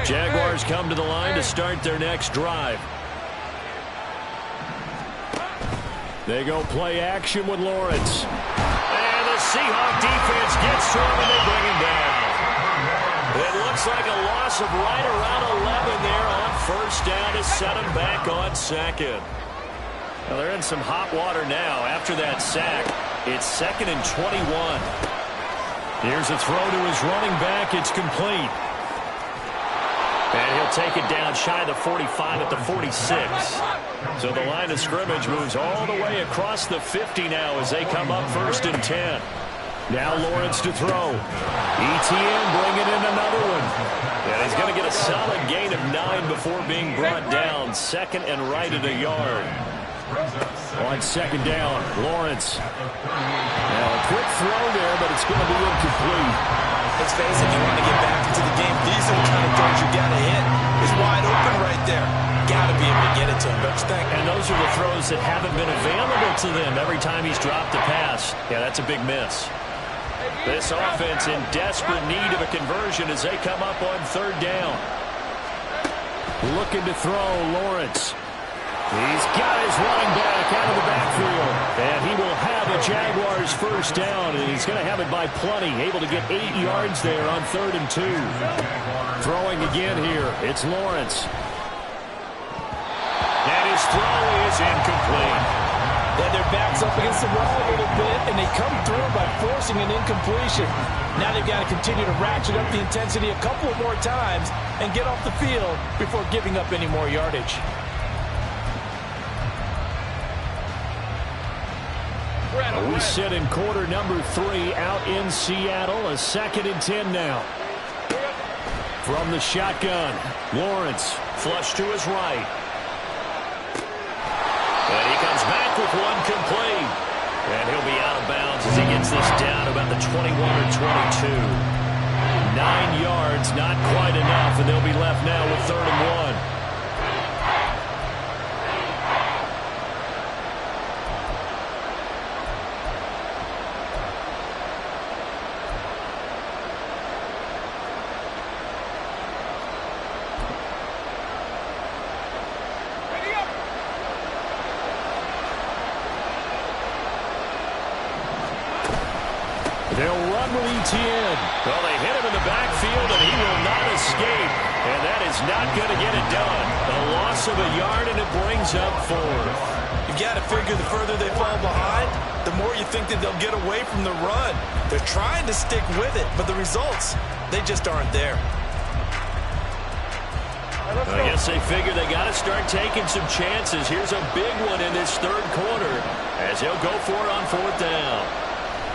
[SPEAKER 5] Jaguars come to the line to start their next drive. They go play action with Lawrence.
[SPEAKER 2] And the Seahawk defense gets to him and they bring him down. It looks like a loss of right around 11 there on 1st down to set him back on 2nd. Well, they're in some hot water now after that sack. It's 2nd and 21. Here's a throw to his running back. It's complete. And he'll take it down shy of the 45 at the 46. So the line of scrimmage moves all the way across the 50 now as they come up 1st and 10. Now Lawrence to throw. ETN bringing in another one. And he's going to get a solid gain of 9 before being brought down. 2nd and right at a yard. On 2nd down, Lawrence. Now a quick throw there, but it's going to be incomplete.
[SPEAKER 3] Let's face it, if you want to get back into the game, these are the kind of throws you got to hit. It's wide open right there. Got to be able to get it to him, don't you think?
[SPEAKER 2] And those are the throws that haven't been available to them every time he's dropped a pass. Yeah, that's a big miss. This offense in desperate need of a conversion as they come up on 3rd down.
[SPEAKER 5] Looking to throw, Lawrence. He's got his running back out of the backfield. And he will have a Jaguars first down, and he's going to have it by plenty. Able to get 8 yards there on 3rd and 2. Throwing again here. It's Lawrence. And his throw is incomplete.
[SPEAKER 3] And their back's up against the wall a little bit, and they come through by forcing an incompletion. Now they've got to continue to ratchet up the intensity a couple more times and get off the field before giving up any more yardage.
[SPEAKER 5] We sit in quarter number 3 out in Seattle. A 2nd and 10 now. From the shotgun, Lawrence.
[SPEAKER 2] Flush to his right. And he comes back with one complete. And he'll be out of bounds as he gets this down about the 21 or 22. 9 yards, not quite enough, and they'll be left now with 3rd and 1.
[SPEAKER 5] They'll run with Etienne.
[SPEAKER 2] Well, they hit him in the backfield, and he will not escape. And that is not going to get it done. A loss of a yard, and it brings up 4th.
[SPEAKER 3] You've got to figure the further they fall behind, the more you think that they'll get away from the run. They're trying to stick with it, but the results, they just aren't there.
[SPEAKER 2] I guess they figure they got to start taking some chances. Here's a big one in this 3rd quarter as he'll go for it on 4th down.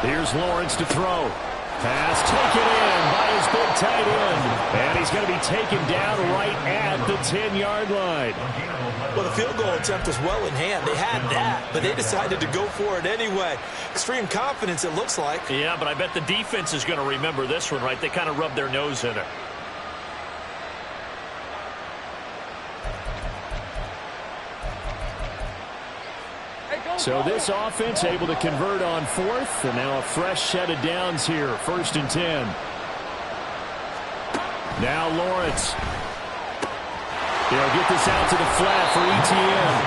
[SPEAKER 5] Here's Lawrence to throw. Pass taken in by his big tight end. And he's going to be taken down right at the 10-yard line.
[SPEAKER 3] Well, the field goal attempt was well in hand. They had that, but they decided to go for it anyway. Extreme confidence, it looks like.
[SPEAKER 2] Yeah, but I bet the defense is going to remember this one, right? They kind of rubbed their nose in it.
[SPEAKER 5] So this offense able to convert on 4th, and now a fresh set of downs here, 1st and 10. Now Lawrence. He'll get this out to the flat for Etienne.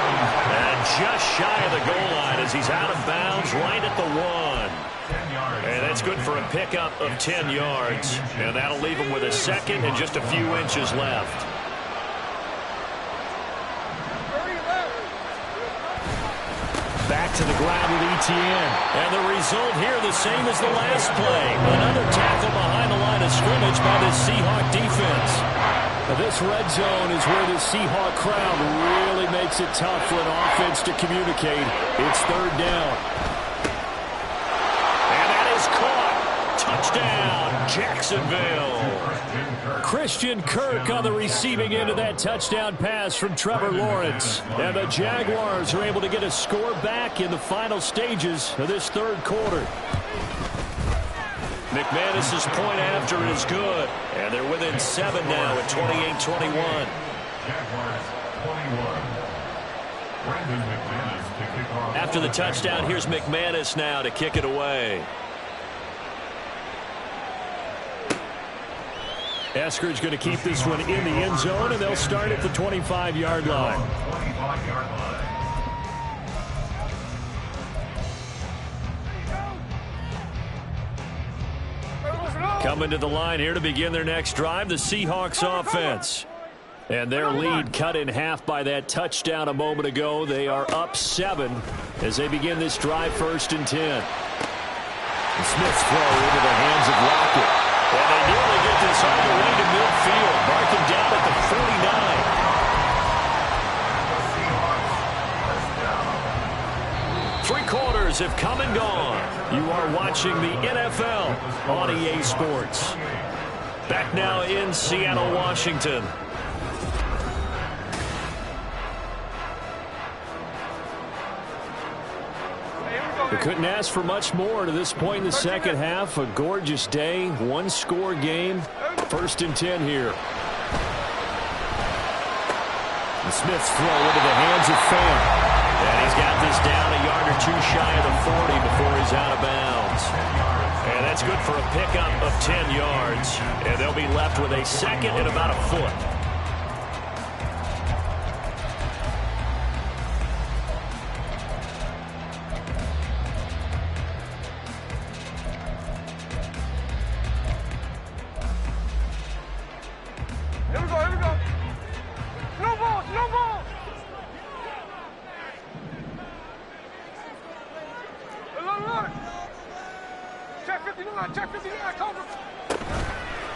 [SPEAKER 2] And just shy of the goal line as he's out of bounds right at the 1. And that's good for a pickup of 10 yards. And that'll leave him with a 2nd and just a few inches left.
[SPEAKER 5] Back to the ground with Etienne.
[SPEAKER 2] And the result here the same as the last play. Another tackle behind the line of scrimmage by the Seahawk defense.
[SPEAKER 5] Now this red zone is where the Seahawk crowd really makes it tough for an offense to communicate. It's 3rd down.
[SPEAKER 2] And that is caught. Touchdown, Jacksonville.
[SPEAKER 5] Christian Kirk on the receiving end of that touchdown pass from Trevor Lawrence. And the Jaguars are able to get a score back in the final stages of this 3rd quarter.
[SPEAKER 2] McManus's point after is good. And they're within 7 now at 28-21. After the touchdown, here's McManus now to kick it away.
[SPEAKER 5] Eskridge going to keep this one in the end zone, and they'll start at the 25-yard line.
[SPEAKER 2] Coming to the line here to begin their next drive, the Seahawks offense.
[SPEAKER 5] And their lead cut in half by that touchdown a moment ago. They are up 7 as they begin this drive, 1st and 10. And Smith's throw into the hands of Lockett.
[SPEAKER 2] And they nearly get this all the way to midfield. Mark him down at the 49. 3 quarters have come and gone. You are watching the NFL on EA Sports. Back now in Seattle, Washington.
[SPEAKER 5] We couldn't ask for much more to this point in the second half. A gorgeous day, 1-score game. 1st and 10 here. And Smith's throw into the hands of Fant.
[SPEAKER 2] And he's got this down a yard or 2 shy of the 40 before he's out of bounds. And that's good for a pickup of 10 yards. And they'll be left with a 2nd and about a foot.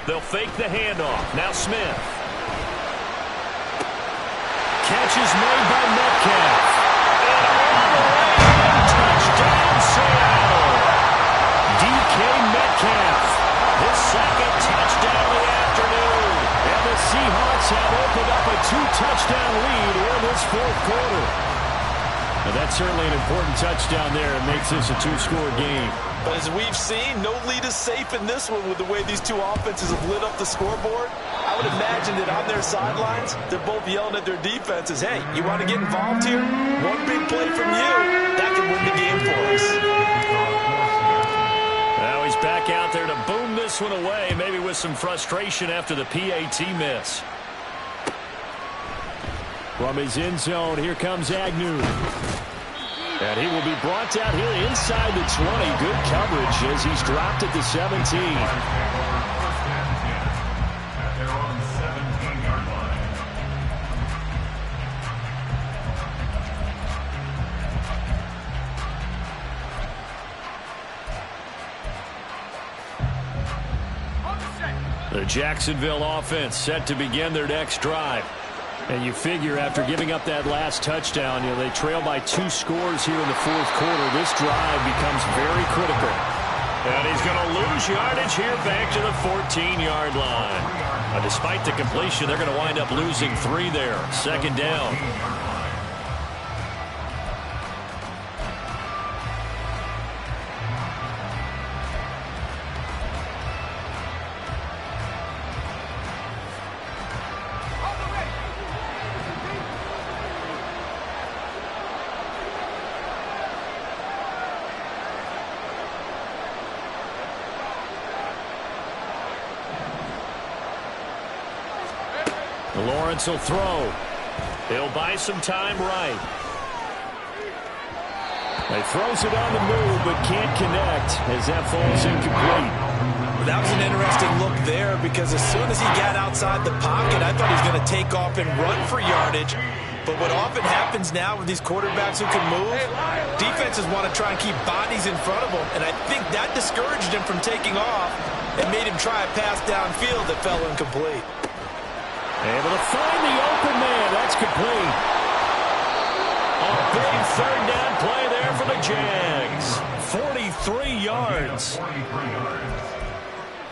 [SPEAKER 2] They'll fake the handoff. Now Smith. Catch is made by Metcalf. And all the way in. Touchdown, Seattle. DK Metcalf. His second touchdown of the afternoon. And the Seahawks have opened up a 2-touchdown lead here in this fourth quarter. Now that's certainly an important touchdown there. It makes this a 2-score game.
[SPEAKER 3] But as we've seen, no lead is safe in this one with the way these two offenses have lit up the scoreboard. I would imagine that on their sidelines, they're both yelling at their defenses, hey, you want to get involved here? One big play from you, that can win the game for us.
[SPEAKER 2] Now he's back out there to boom this one away, maybe with some frustration after the PAT miss.
[SPEAKER 5] From his end zone, here comes Agnew. And he will be brought down here inside the 20. Good coverage as he's dropped at the 17.
[SPEAKER 4] At their own 17-yard line.
[SPEAKER 5] The Jacksonville offense set to begin their next drive. And you figure after giving up that last touchdown, they trail by 2 scores here in the fourth quarter. This drive becomes very critical.
[SPEAKER 2] And he's going to lose yardage here back to the 14-yard line. Despite the completion, they're going to wind up losing 3 there. Second down.
[SPEAKER 5] Lawrence will throw.
[SPEAKER 2] He'll buy some time right.
[SPEAKER 5] He throws it on the move, but can't connect as that falls incomplete.
[SPEAKER 3] That was an interesting look there because as soon as he got outside the pocket, I thought he was going to take off and run for yardage. But what often happens now with these quarterbacks who can move, defenses want to try and keep bodies in front of them. And I think that discouraged him from taking off and made him try a pass downfield that fell incomplete.
[SPEAKER 5] Able to find the open man. That's complete.
[SPEAKER 2] A big third down play there for the Jags. 43 yards.
[SPEAKER 4] 43 yards.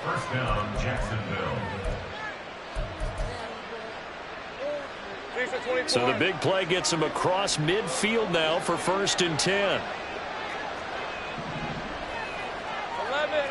[SPEAKER 4] First down, Jacksonville.
[SPEAKER 2] So the big play gets him across midfield now for 1st and 10.
[SPEAKER 1] 11.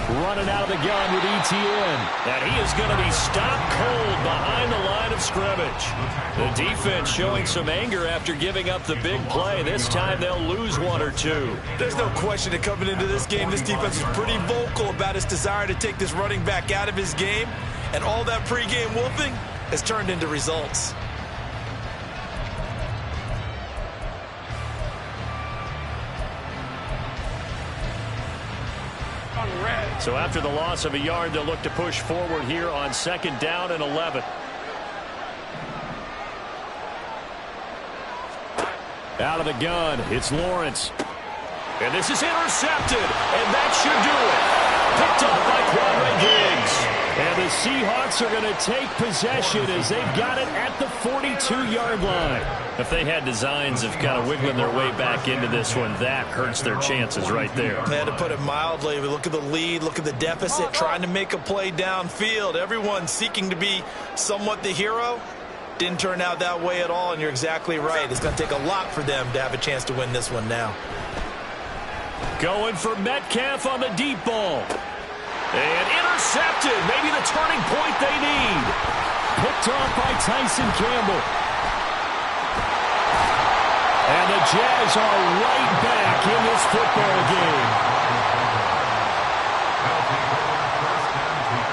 [SPEAKER 5] Running out of the gun with ETN.
[SPEAKER 2] And he is going to be stopped cold behind the line of scrimmage. The defense showing some anger after giving up the big play. This time they'll lose 1 or 2.
[SPEAKER 3] There's no question that coming into this game, this defense is pretty vocal about its desire to take this running back out of his game. And all that pregame whooping has turned into results.
[SPEAKER 2] So after the loss of a yard, they'll look to push forward here on 2nd down and 11.
[SPEAKER 5] Out of the gun, it's Lawrence.
[SPEAKER 2] And this is intercepted, and that should do it. Picked up by Quadre Diggs.
[SPEAKER 5] And the Seahawks are going to take possession as they've got it at the 42-yard line.
[SPEAKER 2] If they had designs of kind of wiggling their way back into this one, that hurts their chances right there.
[SPEAKER 3] They had to put it mildly. We look at the lead, look at the deficit, trying to make a play downfield. Everyone seeking to be somewhat the hero. Didn't turn out that way at all, and you're exactly right. It's going to take a lot for them to have a chance to win this one now.
[SPEAKER 2] Going for Metcalf on the deep ball. And intercepted. Maybe the turning point they need.
[SPEAKER 5] Picked off by Tyson Campbell. And the Jags are right back in this football game.
[SPEAKER 4] They'll take over 1st and 10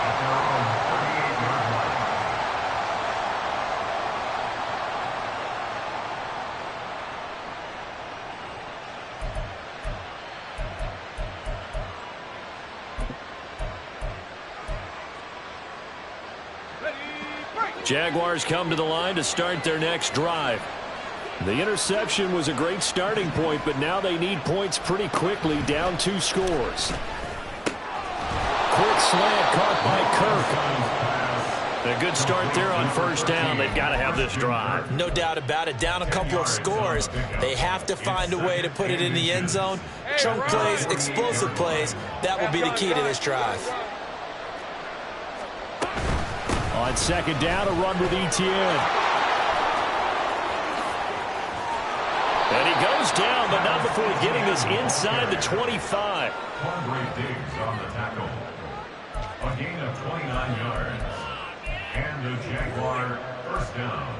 [SPEAKER 4] at their own 38-yard line.
[SPEAKER 2] Jaguars come to the line to start their next drive.
[SPEAKER 5] The interception was a great starting point, but now they need points pretty quickly, down 2 scores. Quick slant caught by Kirk.
[SPEAKER 2] A good start there on first down. They've got to have this drive.
[SPEAKER 3] No doubt about it. Down a couple of scores. They have to find a way to put it in the end zone. Chunk plays, explosive plays. That will be the key to this drive.
[SPEAKER 5] On second down, a run with Etienne.
[SPEAKER 2] And he goes down, but not before getting this inside the 25.
[SPEAKER 4] Great digs on the tackle. A gain of 29 yards. And the Jaguar first down.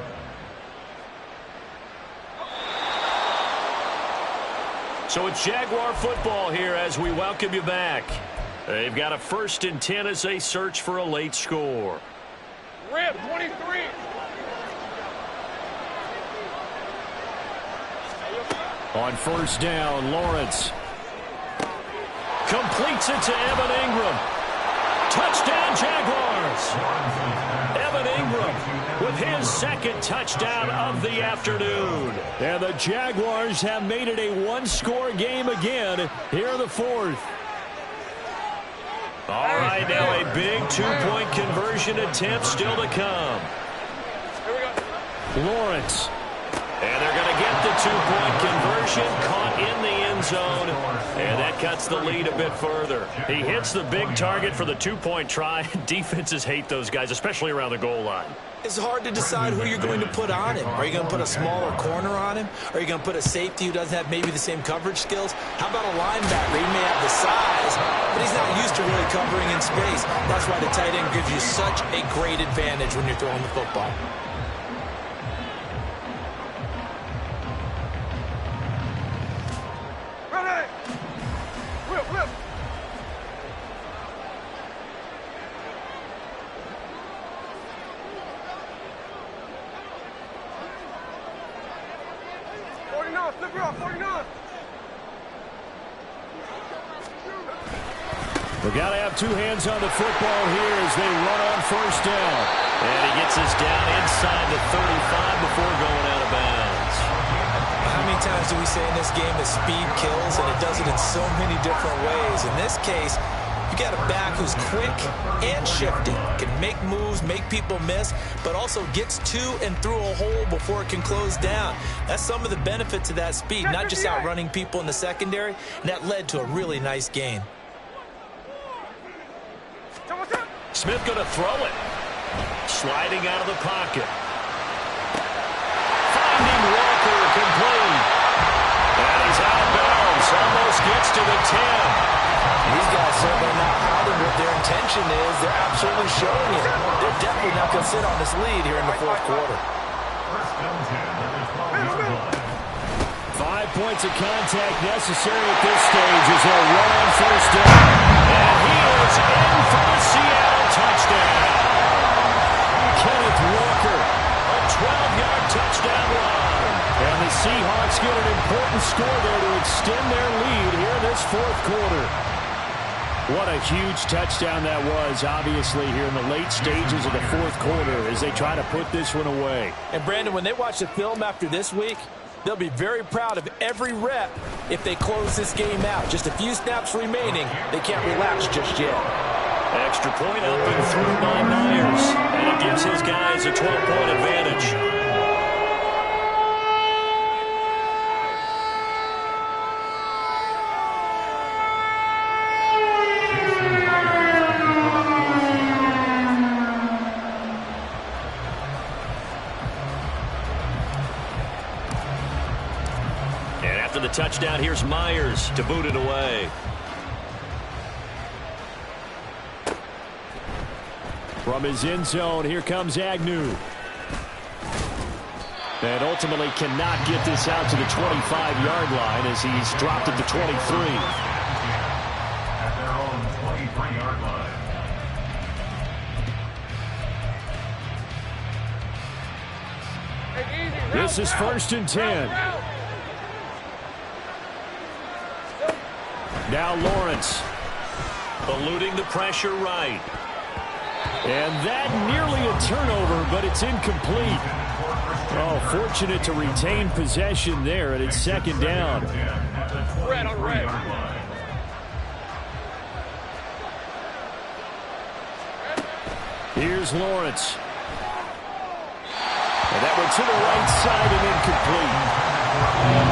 [SPEAKER 2] So it's Jaguar football here as we welcome you back. They've got a 1st and 10 as they search for a late score.
[SPEAKER 1] Rip, 23.
[SPEAKER 5] On first down, Lawrence.
[SPEAKER 2] Completes it to Evan Ingram. Touchdown, Jaguars. Evan Ingram with his 2nd touchdown of the afternoon.
[SPEAKER 5] And the Jaguars have made it a 1-score game again here in the 4th.
[SPEAKER 2] All right, now a big 2-point conversion attempt still to come.
[SPEAKER 5] Lawrence.
[SPEAKER 2] And they're going to get the 2-point conversion, caught in the end zone, and that cuts the lead a bit further. He hits the big target for the 2-point try. Defenses hate those guys, especially around the goal line.
[SPEAKER 3] It's hard to decide who you're going to put on him. Are you going to put a smaller corner on him? Are you going to put a safety who doesn't have maybe the same coverage skills? How about a linebacker? He may have the size, but he's not used to really covering in space. That's why the tight end gives you such a great advantage when you're throwing the football.
[SPEAKER 5] We've got to have 2 hands on the football here as they run on first down.
[SPEAKER 2] And he gets this down inside the 35 before going out of bounds.
[SPEAKER 3] How many times do we say in this game that speed kills, and it does it in so many different ways? In this case, you got a back who's quick and shifty, can make moves, make people miss, but also gets to and through a hole before it can close down. That's some of the benefits of that speed, not just outrunning people in the secondary, and that led to a really nice gain.
[SPEAKER 2] Smith going to throw it. Sliding out of the pocket. Finding Walker complete. And he's out of bounds. Almost gets to the 10.
[SPEAKER 3] These guys certainly not hiding what their intention is. They're absolutely showing it. They're definitely not going to sit on this lead here in the 4th quarter.
[SPEAKER 5] 5 points of contact necessary at this stage as they'll run on first down.
[SPEAKER 2] And he is in for the Seattle touchdown.
[SPEAKER 5] Kenneth Walker.
[SPEAKER 2] A 12-yard touchdown run.
[SPEAKER 5] And the Seahawks get an important score there to extend their lead here in this 4th quarter. What a huge touchdown that was, obviously, here in the late stages of the 4th quarter as they try to put this one away.
[SPEAKER 3] And, Brandon, when they watch the film after this week, they'll be very proud of every rep if they close this game out. Just a few snaps remaining. They can't relax just yet.
[SPEAKER 2] Extra point up and through by Myers. And it gives his guys a 12-point advantage. The touchdown, here's Myers to boot it away.
[SPEAKER 5] From his end zone, here comes Agnew. And ultimately cannot get this out to the 25-yard line as he's dropped at the 23.
[SPEAKER 4] At their own 23-yard line.
[SPEAKER 5] This is 1st and 10. Now Lawrence.
[SPEAKER 2] Eluding the pressure right.
[SPEAKER 5] And that nearly a turnover, but it's incomplete. Oh, fortunate to retain possession there, and it's second down.
[SPEAKER 1] Red on red.
[SPEAKER 5] Here's Lawrence. And that went to the right side and incomplete.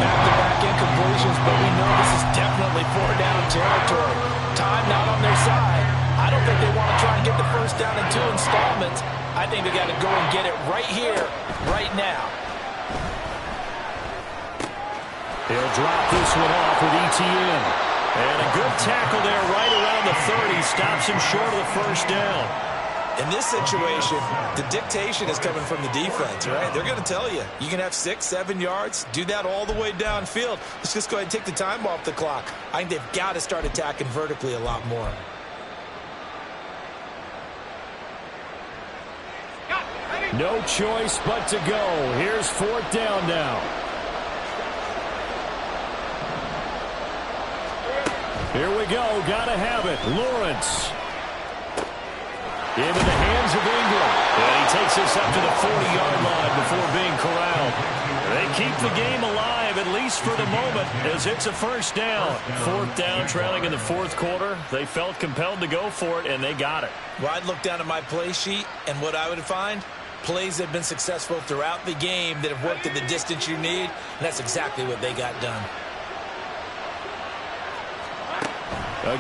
[SPEAKER 3] Back-to-back incompletions, but we know this is definitely 4-down territory. Time not on their side. I don't think they want to try and get the first down in 2 installments. I think they got to go and get it right here, right now.
[SPEAKER 5] He'll drop this one off with ETN. And a good tackle there right around the 30. Stops him short of the first down.
[SPEAKER 3] In this situation, the dictation is coming from the defense, right? They're going to tell you, you can have 6, 7 yards, do that all the way downfield. Let's just go ahead and take the time off the clock. I think they've got to start attacking vertically a lot more.
[SPEAKER 5] No choice but to go. Here's 4th down now. Here we go. Got to have it. Lawrence. Into the hands of Ingram. And he takes this up to the 40-yard line before being corralled. They keep the game alive, at least for the moment, as it's a first down. 4th down, trailing in the 4th quarter. They felt compelled to go for it, and they got it.
[SPEAKER 3] Well, I'd look down at my play sheet, and what I would find, plays that have been successful throughout the game that have worked at the distance you need, and that's exactly what they got done.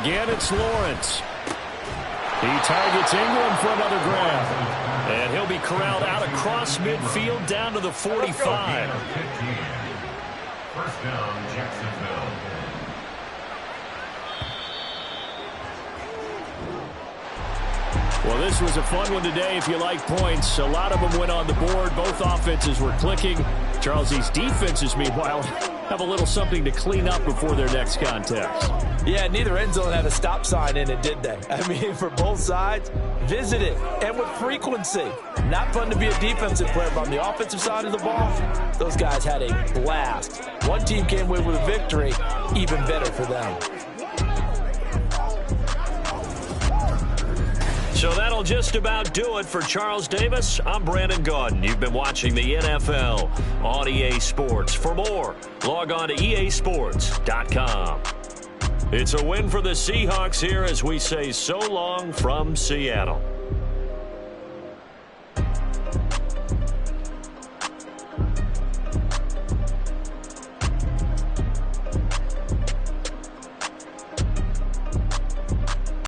[SPEAKER 5] Again, it's Lawrence. He targets Ingram for another grab. And he'll be corralled out across midfield down to the 45.
[SPEAKER 4] First down, Jacksonville.
[SPEAKER 5] Well, this was a fun one today if you like points. A lot of them went on the board. Both offenses were clicking. Charles, these defenses, meanwhile, have a little something to clean up before their next contest.
[SPEAKER 3] Yeah, neither end zone had a stop sign in it, did they? I mean, for both sides, visit it, and with frequency. Not fun to be a defensive player, but on the offensive side of the ball, those guys had a blast. One team came away with a victory, even better for them.
[SPEAKER 2] So that'll just about do it for Charles Davis. I'm Brandon Gaudin. You've been watching the NFL on EA Sports. For more, log on to easports.com. It's a win for the Seahawks here as we say so long from Seattle.